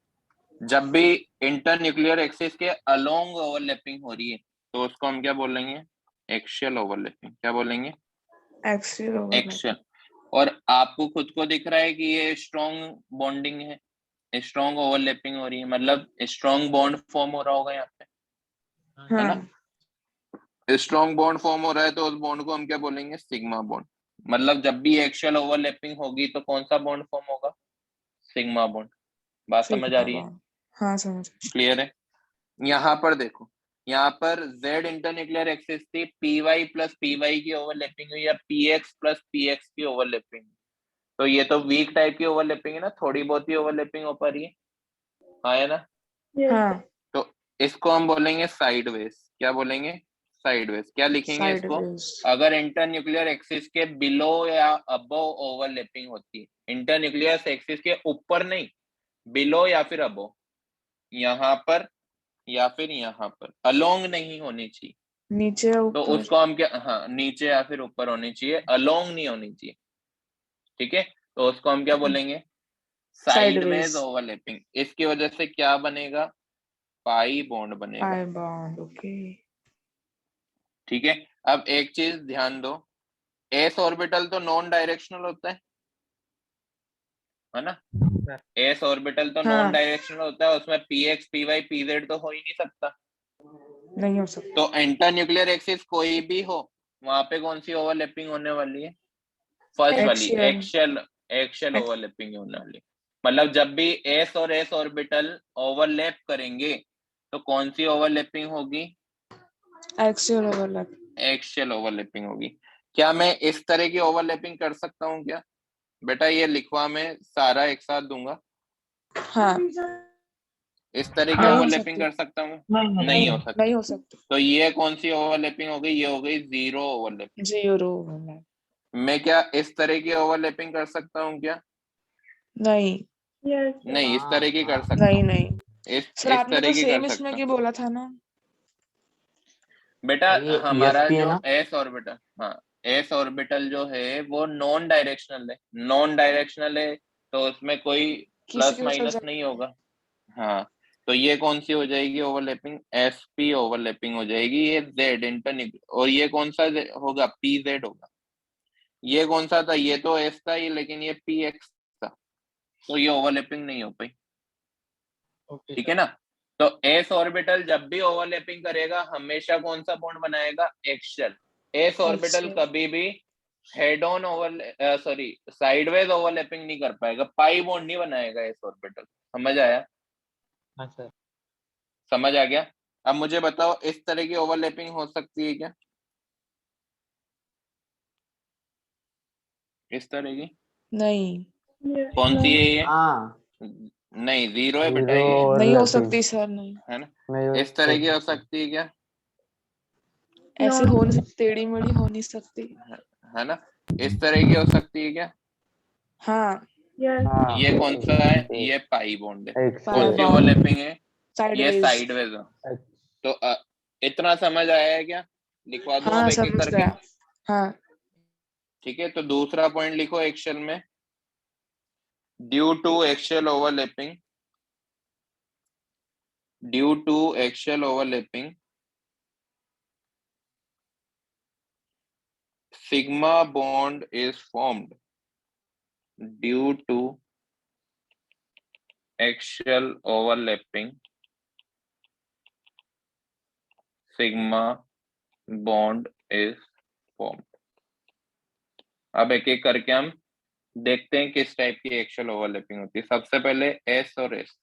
[SPEAKER 1] जब भी इंटरन्यूक्लियर एक्सिस के अलोंग ओवरलैपिंग हो रही है तो उसको हम क्या बोलेंगे? Axial overlapping. क्या बोलेंगे?
[SPEAKER 2] Axial overlapping.
[SPEAKER 1] एक्सियल। और आपको खुद को दिख रहा है कि ये स्ट्रॉन्ग बॉन्डिंग है, स्ट्रॉन्ग ओवरलैपिंग हो रही है, मतलब स्ट्रॉन्ग बॉन्ड फॉर्म हो रहा होगा यहाँ पे, है ना? स्ट्रॉन्ग बॉन्ड फॉर्म हो रहा है तो उस बॉन्ड को हम क्या बोलेंगे? Sigma bond. मतलब जब भी एक्सियल ओवरलैपिंग होगी तो कौन सा बॉन्ड फॉर्म होगा? Sigma bond. बात समझ आ रही है?
[SPEAKER 2] हाँ समझ।
[SPEAKER 1] क्लियर है? यहाँ पर देखो, यहाँ पर z इंटरन्यूक्लियर एक्सिस थी, py प्लस py की ओवरलैपिंग हुई या px प्लस px की ओवरलैपिंग। तो ये तो वीक टाइप की ओवरलैपिंग है ना, थोड़ी बहुत ही ओवरलैपिंग हो पा रही है, हाँ है ना?
[SPEAKER 2] हाँ।
[SPEAKER 1] तो इसको हम बोलेंगे साइडवेज। क्या बोलेंगे? साइडवेज। क्या लिखेंगे इसको? अगर इंटरन्यूक्लियर एक्सिस के बिलो या अबव ओवरलैपिंग होती है, इंटरन्यूक्लियर एक्सिस के ऊपर नहीं, बिलो या फिर अबव, यहाँ पर या फिर यहाँ पर, अलोंग नहीं होनी चाहिए,
[SPEAKER 2] नीचे
[SPEAKER 1] तो
[SPEAKER 2] ऊपर।
[SPEAKER 1] उसको हम क्या, हाँ नीचे या फिर ऊपर होनी चाहिए, अलोंग नहीं होनी चाहिए, ठीक है? तो उसको हम क्या बोलेंगे? Sideways overlapping. इसकी वजह से क्या बनेगा? पाई बॉन्ड बनेगा।
[SPEAKER 2] Pi bond, okay.
[SPEAKER 1] ठीक है। अब एक चीज ध्यान दो, एस ऑर्बिटल तो नॉन डायरेक्शनल होता है ना? एस ऑर्बिटल तो नॉन डायरेक्शनल होता है, उसमें px py pz तो हो ही नहीं सकता,
[SPEAKER 2] नहीं हो सकता।
[SPEAKER 1] तो इंटरन्यूक्लियर एक्सिस कोई भी हो, वहां पे कौन सी ओवरलैपिंग होने वाली है? फर्स्ट वाली, एक्सियल ओवरलैपिंग होने वाली। मतलब जब भी एस और एस ऑर्बिटल ओवरलैप करेंगे तो कौन सी ओवरलैपिंग होगी?
[SPEAKER 2] Axial overlapping.
[SPEAKER 1] एक्सियल ओवरलैपिंग होगी। क्या मैं इस तरह की ओवरलैपिंग कर सकता हूँ क्या? बेटा ये लिखवा मैं सारा एक साथ दूंगा।
[SPEAKER 2] हाँ।
[SPEAKER 1] इस तरह की ओवरलैपिंग कर सकता हूँ? नहीं हो सकता।
[SPEAKER 2] नहीं हो सकता।
[SPEAKER 1] तो ये कौन सी ओवरलैपिंग हो गई? ये हो गई जीरो ओवरलैपिंग।
[SPEAKER 2] Zero overlap.
[SPEAKER 1] मैं क्या इस तरह की ओवरलैपिंग कर सकता हूँ क्या?
[SPEAKER 2] नहीं।
[SPEAKER 1] नहीं, इस तरह की कर सकता
[SPEAKER 2] नहीं
[SPEAKER 1] हूँ।
[SPEAKER 2] नहीं
[SPEAKER 1] इस
[SPEAKER 2] आपने
[SPEAKER 1] तरह
[SPEAKER 2] तो
[SPEAKER 1] की
[SPEAKER 2] सेम
[SPEAKER 1] कर
[SPEAKER 2] इसमें
[SPEAKER 1] सकता
[SPEAKER 2] की बोला था ना
[SPEAKER 1] बेटा।
[SPEAKER 4] ये
[SPEAKER 1] हमारा
[SPEAKER 4] ESP है
[SPEAKER 1] जो
[SPEAKER 4] ना?
[SPEAKER 1] एस ऑर्बिटल, हाँ एस ऑर्बिटल जो है वो नॉन डायरेक्शनल है। नॉन डायरेक्शनल है तो उसमें कोई
[SPEAKER 2] किसी
[SPEAKER 1] प्लस
[SPEAKER 2] के साथ
[SPEAKER 1] माइनस नहीं होगा। हाँ, तो ये कौन सी हो जाएगी ओवरलैपिंग? एसपी ओवरलैपिंग हो जाएगी। ये जेड इंटरन्यूक्लियर, और ये कौन सा होगा? पीजेड होगा। ये कौन सा था? ये तो एस था, ये लेकिन ये पी एक्स था, तो ये ओवरलैपिंग नहीं हो पाई। ठीक है ना? तो एस ऑर्बिटल जब भी ओवरलैपिंग करेगा हमेशा कौन सा बॉन्ड बनाएगा? एक्सियल। एस ऑर्बिटल कभी भी हेड ऑन साइडवेज ओवरलैपिंग नहीं कर पाएगा, पाई बॉन्ड नहीं बनाएगा एस ऑर्बिटल। समझ आया?
[SPEAKER 9] हाँ सर।
[SPEAKER 1] समझ आ गया? अब मुझे बताओ, इस तरह की ओवरलैपिंग हो सकती है क्या? इस तरह की?
[SPEAKER 2] नहीं।
[SPEAKER 1] कौन सी है ये?
[SPEAKER 4] हाँ
[SPEAKER 1] नहीं, जीरो है बेटा ये,
[SPEAKER 2] नहीं हो सकती सर, नहीं।
[SPEAKER 1] है ना? इस तरह की हो सकती है क्या?
[SPEAKER 2] ऐसे हो नहीं सकती, टेढ़ी मेढ़ी हो नहीं सकती।
[SPEAKER 1] है ना? इस तरह की हो सकती है क्या?
[SPEAKER 2] हाँ
[SPEAKER 5] यस
[SPEAKER 4] हाँ
[SPEAKER 1] ये कौन सा है?
[SPEAKER 4] एक
[SPEAKER 1] ये पाई बॉन्ड है।
[SPEAKER 4] एक
[SPEAKER 2] पाई
[SPEAKER 1] कौन सी
[SPEAKER 2] bond।
[SPEAKER 1] ओवरलैपिंग है? ये
[SPEAKER 2] साइडवेज।
[SPEAKER 1] साइडवेज है। तो इतना समझ आया है क्या? लिखवा दूं
[SPEAKER 2] हाँ
[SPEAKER 1] अब एक एक
[SPEAKER 2] समझ
[SPEAKER 1] करके?
[SPEAKER 2] गया। हाँ
[SPEAKER 1] ठीक है, तो दूसरा पॉइंट लिखो एक्सेल में। Due to axial overlapping, due to axial overlapping, sigma bond is formed due to axial overlapping, sigma bond is formed। अब एक एक करके हम देखते हैं किस टाइप की एक्सियल ओवरलैपिंग होती है। सबसे पहले एस और एस,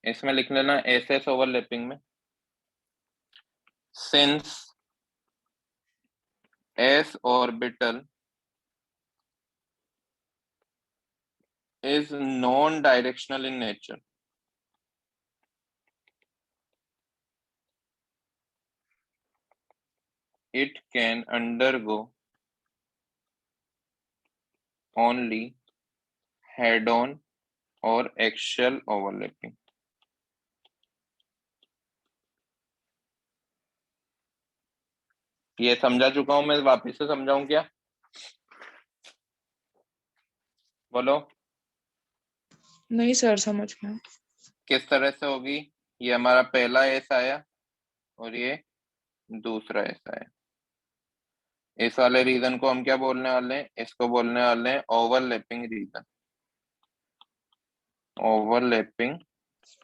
[SPEAKER 1] इसमें लिख लेना एस एस ओवरलैपिंग में, since S orbital is non-directional in nature, it can undergo only head-on or axial overlapping। ये समझा चुका हूं मैं, वापस से समझाऊं क्या? बोलो
[SPEAKER 2] नहीं सर समझ गया।
[SPEAKER 1] किस तरह से होगी। ये हमारा पहला एस आया और ये दूसरा एस आया। इस वाले रीजन को हम क्या बोलने वाले हैं? इसको बोलने वाले हैं ओवरलैपिंग रीजन, ओवरलैपिंग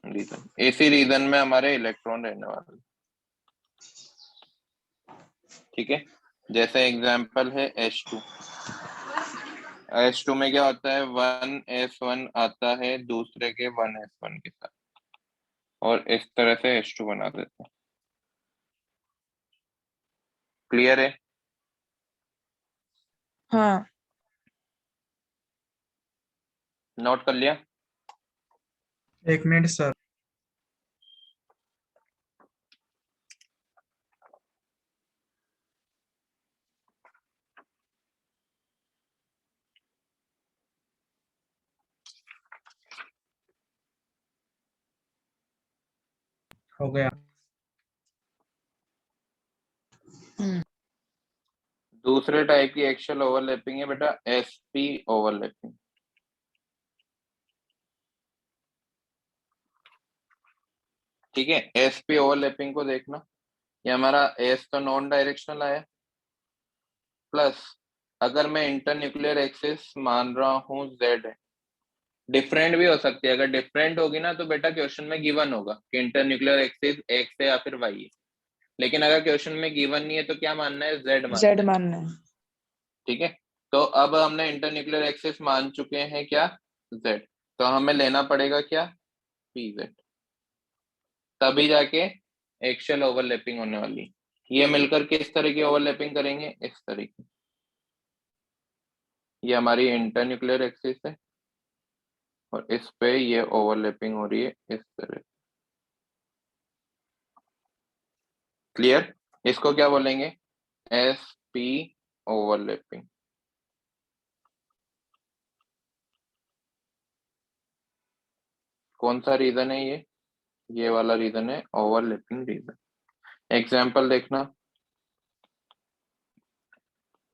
[SPEAKER 1] रीजन। इसी रीजन में हमारे इलेक्ट्रॉन रहने वाले हैं। ठीक है, जैसे एग्जांपल है H2। H2 में क्या होता है? 1s1 आता है दूसरे के 1s1 के साथ, और इस तरह से H2 बना देते हैं। क्लियर है?
[SPEAKER 2] हाँ
[SPEAKER 1] नोट कर लिया?
[SPEAKER 10] एक मिनट सर। हो गया।
[SPEAKER 1] दूसरे टाइप की एक्सियल ओवरलैपिंग है बेटा sp ओवरलैपिंग। ठीक है, sp ओवरलैपिंग को देखना, ये हमारा s तो नॉन डायरेक्शनल आया, प्लस अगर मैं इंटरन्यूक्लियर एक्सिस मान रहा हूँ z है, डिफरेंट भी हो सकती है। अगर डिफरेंट होगी ना तो बेटा क्वेश्चन में गिवन होगा कि इंटरन्यूक्लियर एक्सिस x है या फिर y है। लेकिन अगर क्वेश्चन में गिवन नहीं है तो क्या मानना है? z मानना
[SPEAKER 2] जेड
[SPEAKER 1] है।
[SPEAKER 2] मानना है।
[SPEAKER 1] ठीक है, तो अब हमने इंटरन्यूक्लियर एक्सिस मान चुके हैं क्या? z। तो हमें लेना पड़ेगा क्या? pz, तभी जाके एक्सियल ओवरलैपिंग होने वाली। ये मिलकर किस तरह की ओवरलैपिंग करेंगे? इस तरह की। ये हमारी इंटरन्यूक्लियर एक्सिस है और इस पे ये ओवरलैपिंग हो रही है इस तरह। क्लियर? इसको क्या बोलेंगे? sp overlapping. कौन सा रीजन है ये वाला रीजन है ओवरलैपिंग रीजन। एग्जांपल देखना,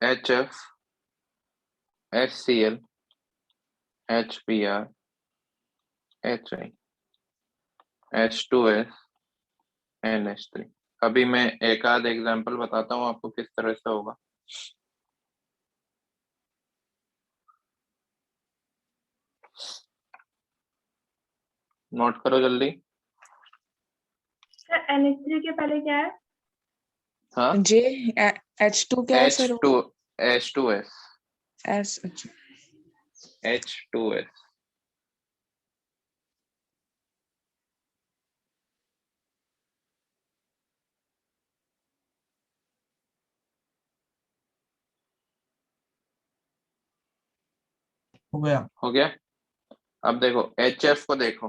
[SPEAKER 1] HF, HCl, HBr, HI, H2S, NH3। अभी मैं एक आध एग्जांपल बताता हूँ आपको किस तरह से होगा। नोट करो जल्दी।
[SPEAKER 5] सर NH3 के पहले क्या है?
[SPEAKER 1] हाँ,
[SPEAKER 2] जे H2 क्या है सर?
[SPEAKER 1] H2S,
[SPEAKER 2] एस अच्छा।
[SPEAKER 1] H2S।
[SPEAKER 10] हो गया।
[SPEAKER 1] हो गया? अब देखो HF को देखो,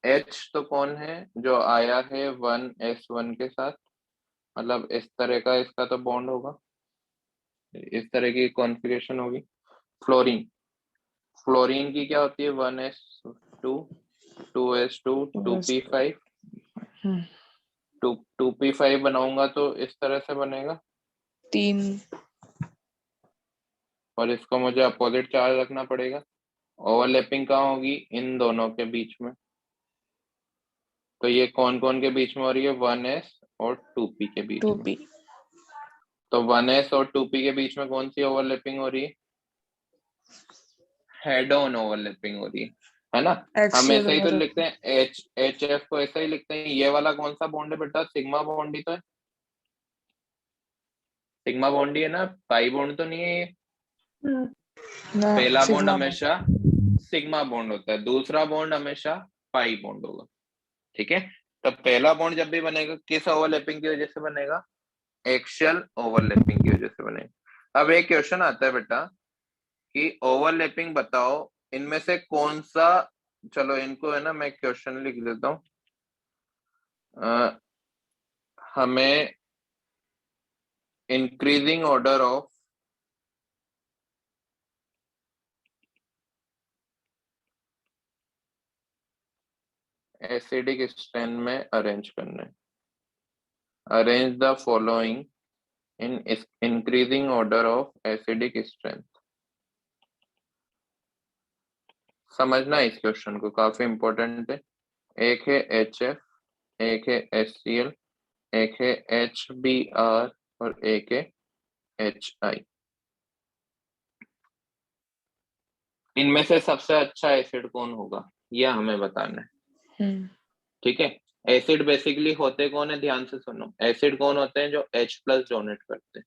[SPEAKER 1] H तो कौन है? जो आया है 1s1 के साथ, मतलब इस तरह का इसका तो बॉन्ड होगा। इस तरह की कॉन्फ़िगरेशन होगी। फ्लोरीन, फ्लोरीन की क्या होती है 1s2 2s2 2p5
[SPEAKER 2] हम्म,
[SPEAKER 1] 2p5 बनाऊंगा तो इस तरह से बनेगा
[SPEAKER 2] 3
[SPEAKER 1] और इसको मुझे अपोजिट चार्ज रखना पड़ेगा। ओवरलैपिंग कहाँ होगी? इन दोनों के बीच में। तो ये कौन कौन के बीच में हो रही है? 1s और 2p के बीच में।
[SPEAKER 2] 2p
[SPEAKER 1] तो 1s और 2p के बीच में कौन सी ओवरलैपिंग हो रही है? हेड ऑन ओवरलैपिंग हो रही है ना। हम
[SPEAKER 2] एक्सियल
[SPEAKER 1] ऐसे ही तो
[SPEAKER 2] ओवर
[SPEAKER 1] लिखते हैं, एच एफ को ऐसा ही लिखते हैं। ये वाला कौन सा बॉन्ड है बेटा? सिग्मा बॉन्ड ही तो है, सिग्मा बॉन्ड ही है ना, पाई बॉन्ड तो नहीं है ये।
[SPEAKER 2] ना
[SPEAKER 1] पहला बॉन्ड
[SPEAKER 2] सिग्मा
[SPEAKER 1] हमेशा सिग्मा बॉन्ड होता है, दूसरा बॉन्ड हमेशा पाई बॉन्ड होगा। ठीक है, तो पहला बॉन्ड जब भी बनेगा किस ओवरलैपिंग की वजह से बनेगा? एक्सियल ओवरलैपिंग की वजह से बनेगा। अब एक क्वेश्चन आता है बेटा कि ओवरलैपिंग बताओ इनमें से कौन सा, चलो इनको है ना मैं क्वेश्चन लिख देता हूँ। हमें increasing order of acidic strength में अरेंज करना है। Arrange the following in increasing order of acidic strength. समझना इस क्वेश्चन को, काफी इंपॉर्टेंट है। एक है HF, एक है HCl, एक है HBr और एक है HI। इनमें से सबसे अच्छा एसिड कौन होगा यह हमें बताना है। ठीक है, एसिड बेसिकली होते कौन है? ध्यान से सुनो, एसिड कौन होते हैं? जो H+ डोनेट करते हैं।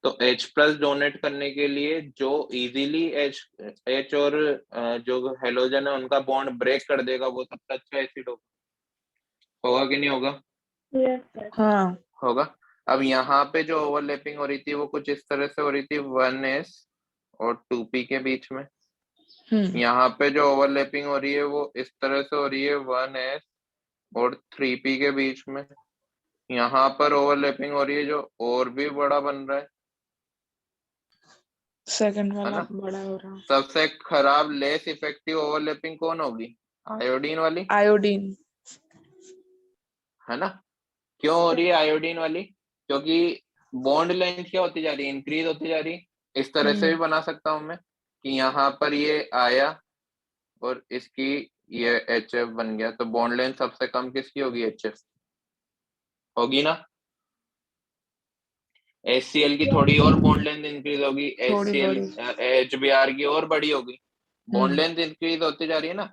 [SPEAKER 1] तो H+ डोनेट करने के लिए जो इजीली H और जो हेलोजन है उनका बॉन्ड ब्रेक कर देगा वो सबसे अच्छा एसिड होगा कि नहीं होगा?
[SPEAKER 5] Yes sir.
[SPEAKER 2] हाँ
[SPEAKER 1] होगा। अब यहाँ पे जो ओवरलैपिंग हो रही थी वो कुछ इस तरह से हो रही थी 1s और 2p के बीच में। यहाँ पे जो ओवरलैपिंग हो रही है वो इस तरह से हो रही है 1s और 3p के बीच में। यहाँ पर ओवरलैपिंग हो रही है जो और भी बड़ा बन रहा है
[SPEAKER 2] सेकंड
[SPEAKER 1] है
[SPEAKER 2] वाला
[SPEAKER 1] ना।
[SPEAKER 2] बड़ा हो रहा।
[SPEAKER 1] सबसे खराब लेस इफेक्टिव ओवरलैपिंग कौन होगी? आयोडीन वाली,
[SPEAKER 2] आयोडीन
[SPEAKER 1] है ना। क्यों हो रही है आयोडीन वाली? क्योंकि बॉन्ड लेंथ क्या होती जा रही है? इंक्रीज होती जा रही है। इस तरह से भी बना सकता हूं मैं कि यहाँ पर ये आया और इसकी ये HF बन गया, तो बॉन्ड लेंथ सबसे कम किसकी होगी? HF होगी ना। HCl की थोड़ी और बॉन्ड लेंथ इंक्रीज होगी,
[SPEAKER 2] थोड़ी
[SPEAKER 1] HCl
[SPEAKER 2] बड़ी
[SPEAKER 1] HBr की और बड़ी होगी। बॉन्ड लेंथ इंक्रीज होती जा रही है ना।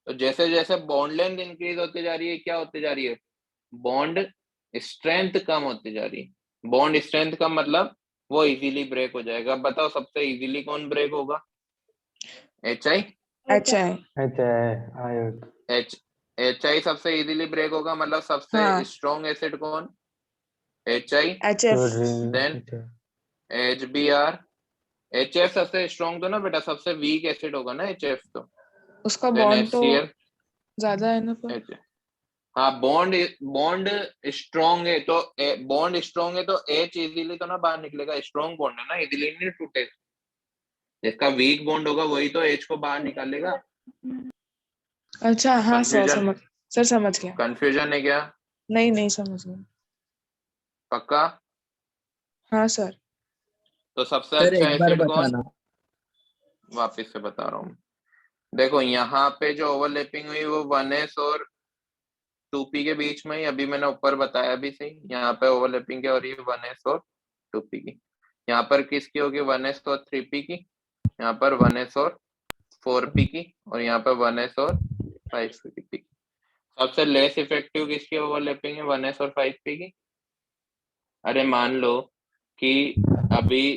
[SPEAKER 1] तो जैसे जैसे बॉन्ड लेंथ इंक्रीज होती जा रही है क्या होती जा रही है? बॉन्ड स्ट्रेंथ कम होती जा रही है। बॉन्ड स्ट्रेंथ कम मतलब वो इजीली ब्रेक हो जाएगा। अब बताओ सबसे इजीली कौन ब्रेक होगा? HI।
[SPEAKER 2] HI
[SPEAKER 1] HI सबसे इजीली ब्रेक होगा, मतलब सबसे
[SPEAKER 2] हाँ
[SPEAKER 1] स्ट्रॉन्ग एसिड कौन? HI।
[SPEAKER 2] HF
[SPEAKER 1] देन HBr। HF सबसे स्ट्रॉन्ग तो ना बेटा, सबसे वीक एसिड होगा ना HF तो।
[SPEAKER 2] उसका
[SPEAKER 1] देन
[SPEAKER 2] बॉन्ड तो
[SPEAKER 1] HCl।
[SPEAKER 2] ज्यादा है ना पर
[SPEAKER 1] हाँ, बॉन्ड बॉन्ड स्ट्रॉन्ग है तो बॉन्ड स्ट्रॉन्ग है तो H इजीली तो ना बाहर निकलेगा, स्ट्रॉन्ग बॉन्ड है ना, इजीली नहीं टूटे। जिसका वीक बॉन्ड होगा वही तो H को बाहर निकालेगा।
[SPEAKER 2] अच्छा हाँ
[SPEAKER 1] कंफ्यूजन,
[SPEAKER 2] समझ गया।
[SPEAKER 1] कंफ्यूजन है क्या?
[SPEAKER 2] नहीं समझ गया।
[SPEAKER 1] पक्का?
[SPEAKER 2] हाँ सर।
[SPEAKER 1] तो सबसे
[SPEAKER 10] सर
[SPEAKER 1] अच्छा
[SPEAKER 10] एक बार
[SPEAKER 1] एसिड कौन?
[SPEAKER 10] बताना।
[SPEAKER 1] वापिस से बता रहा हूँ। देखो यहाँ पे जो ओवरलैपिंग हुई वो 1s और 2p के बीच में ही, अभी मैंने ऊपर बताया भी सही। यहाँ पे ओवरलैपिंग क्या हो रही है? 1s और 2p की। यहाँ पर किसकी होगी? 1s और 3p की। यहाँ पर 1s और 4p की, और यहाँ पर 1s और 5p की। सबसे लेस इफेक्टिव किसकी ओवरलैपिंग है? 1s और 5p की। अरे मान लो कि अभी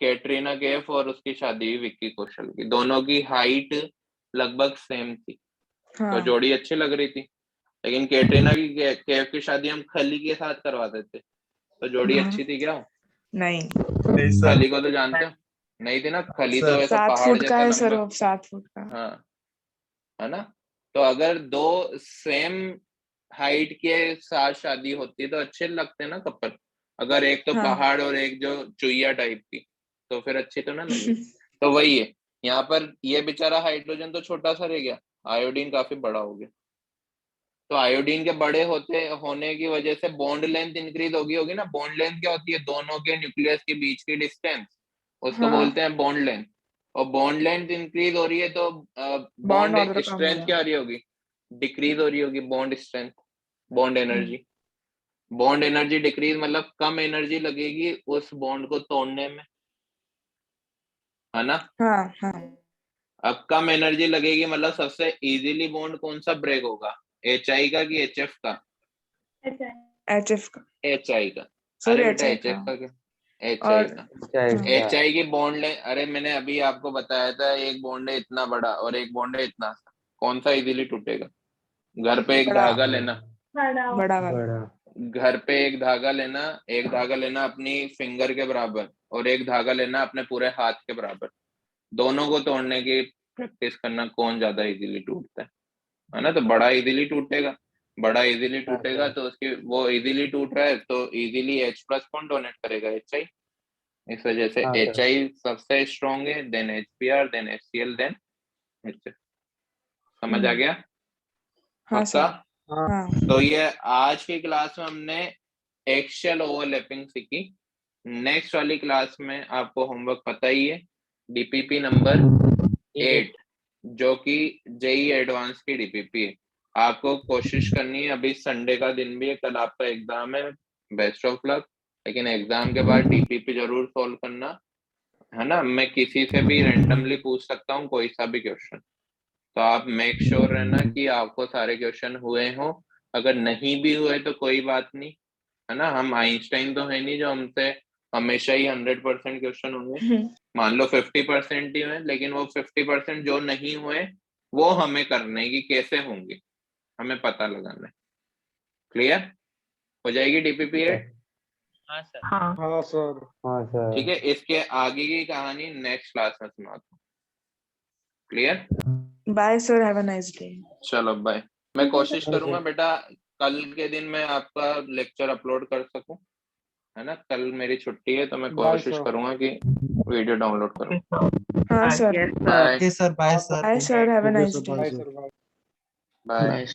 [SPEAKER 1] कैटरीना कैफ और उसकी शादी हुई विक्की कौशल की, दोनों की हाइट लगभग सेम थी तो
[SPEAKER 2] हाँ
[SPEAKER 1] जोड़ी अच्छी लग रही थी। लेकिन कैटरीना की कैफ की शादी हम खली के साथ करवा देते तो जोड़ी अच्छी थी क्या?
[SPEAKER 2] नहीं
[SPEAKER 10] नहीं सर।
[SPEAKER 1] खली को तो जानते हो, नहीं थी ना। खली तो
[SPEAKER 10] सर
[SPEAKER 1] ऐसा
[SPEAKER 2] 7
[SPEAKER 1] पहाड़
[SPEAKER 2] फुट का
[SPEAKER 1] जैसा
[SPEAKER 2] है सर
[SPEAKER 1] लंबा।
[SPEAKER 2] वो 7 फुट का।
[SPEAKER 1] हाँ, है ना। तो अगर दो सेम हाइट के साथ शादी होती है तो अच्छे लगते हैं ना कपल। अगर एक तो
[SPEAKER 2] हाँ।
[SPEAKER 1] पहाड़ और एक जो चुईया टाइप की, तो फिर अच्छी तो ना लगी। तो वही है यहाँ पर, ये बेचारा हाइड्रोजन तो छोटा सा रह गया, आयोडीन काफी बड़ा हो गया। तो आयोडीन के बड़े होने की वजह से बॉन्ड लेंथ इंक्रीज होगी होगी ना। बॉन्ड लेंथ क्या होती है? दोनों के न्यूक्लियस के बीच की डिस्टेंस, उसको
[SPEAKER 2] हाँ।
[SPEAKER 1] बोलते हैं बॉन्ड लेंथ। और बॉन्ड लेंथ इंक्रीज हो रही है तो
[SPEAKER 2] Bond
[SPEAKER 1] बॉन्ड
[SPEAKER 2] order कम हो
[SPEAKER 1] स्ट्रेंथ
[SPEAKER 2] रहा है।
[SPEAKER 1] क्या हो रही होगी? डिक्रीज हो रही होगी bond strength, bond energy. Bond energy decrease मतलब कम एनर्जी लगेगी उस बॉन्ड को तोड़ने में, है ना।
[SPEAKER 2] हाँ हाँ।
[SPEAKER 1] अब कम एनर्जी लगेगी मतलब सबसे इजीली बॉन्ड कौन सा ब्रेक होगा? HI का कि HF का?
[SPEAKER 5] अच्छा
[SPEAKER 2] HF का।
[SPEAKER 1] HI का।
[SPEAKER 2] सॉरी
[SPEAKER 1] अरे बेटा
[SPEAKER 2] HI
[SPEAKER 1] HF
[SPEAKER 2] का।
[SPEAKER 1] का क्या? HI
[SPEAKER 2] और
[SPEAKER 1] का।
[SPEAKER 8] अच्छा
[SPEAKER 1] HI की बॉन्ड ले, अरे मैंने अभी आपको बताया था, एक बॉन्ड है इतना बड़ा और एक बॉन्ड है इतना सा, कौन सा इजीली टूटेगा? घर पे एक
[SPEAKER 2] बड़ा
[SPEAKER 1] धागा लेना,
[SPEAKER 5] बड़ा
[SPEAKER 2] बड़ा वाला।
[SPEAKER 8] बड़ा
[SPEAKER 1] घर पे एक धागा लेना अपनी फिंगर के बराबर, और एक धागा लेना अपने पूरे हाथ के बराबर। दोनों को तोड़ने की प्रैक्टिस करना, कौन ज्यादा इजीली टूटता है ना। तो बड़ा इजीली टूटेगा, बड़ा इजीली टूटेगा तो उसकी वो इजीली टूट रहा है तो इजीली H प्लस कौन डोनेट करेगा? HI। इस वजह से
[SPEAKER 8] हाँ, सर।
[SPEAKER 1] HI सबसे स्ट्रॉन्ग है, then HBr, then HCl, then HF। समझ आ गया?
[SPEAKER 2] हाँ
[SPEAKER 1] पक्का?
[SPEAKER 2] सर। हाँ।
[SPEAKER 1] तो ये आज की क्लास में हमने एक्सियल ओवरलैपिंग सीखी। नेक्स्ट वाली क्लास में आपको होमवर्क पता ही है, DPP नंबर 8, जो कि JEE एडवांस की DPP है। आपको कोशिश करनी है, अभी संडे का दिन भी है, कल आपका एग्जाम है, बेस्ट ऑफ लक। लेकिन एग्जाम के बाद DPP जरूर सॉल्व करना, है ना। मैं किसी से भी रैंडमली पूछ सकता हूँ कोई सा भी क्वेश्चन, तो आप मेक श्योर रहना कि आपको सारे क्वेश्चन हुए हो। अगर नहीं भी हुए तो कोई बात नहीं, है ना। हम आइंस्टाइन तो है नहीं जो हमसे हमेशा ही 100% क्वेश्चन होंगे। मान लो 50% ही हुए, लेकिन वो 50% जो नहीं हुए वो हमें करने की कैसे होंगे, हमें पता लगाना है। क्लियर हो जाएगी DPP 8?
[SPEAKER 3] हाँ सर।
[SPEAKER 6] हाँ
[SPEAKER 10] हाँ सर।
[SPEAKER 8] हाँ सर।
[SPEAKER 1] ठीक है, इसके आगे की कहानी नेक्स्ट क्लास में सुनाता हूँ। Clear?
[SPEAKER 2] Bye sir, have a nice day.
[SPEAKER 1] चलो बाय। मैं कोशिश
[SPEAKER 8] Bye,
[SPEAKER 1] करूंगा
[SPEAKER 8] sir.
[SPEAKER 1] बेटा कल के दिन मैं आपका लेक्चर अपलोड कर सकूं, है ना। कल मेरी छुट्टी है तो मैं
[SPEAKER 10] बाय
[SPEAKER 1] कोशिश
[SPEAKER 10] सर।
[SPEAKER 1] करूंगा कि वीडियो डाउनलोड करूं।
[SPEAKER 2] हाँ sir.
[SPEAKER 6] Yes sir.
[SPEAKER 1] Bye
[SPEAKER 10] okay sir, bye sir.
[SPEAKER 2] Bye sir, have a
[SPEAKER 10] okay
[SPEAKER 2] nice
[SPEAKER 10] sir,
[SPEAKER 2] day.
[SPEAKER 10] Bye sir.
[SPEAKER 1] Bye.
[SPEAKER 6] Bye.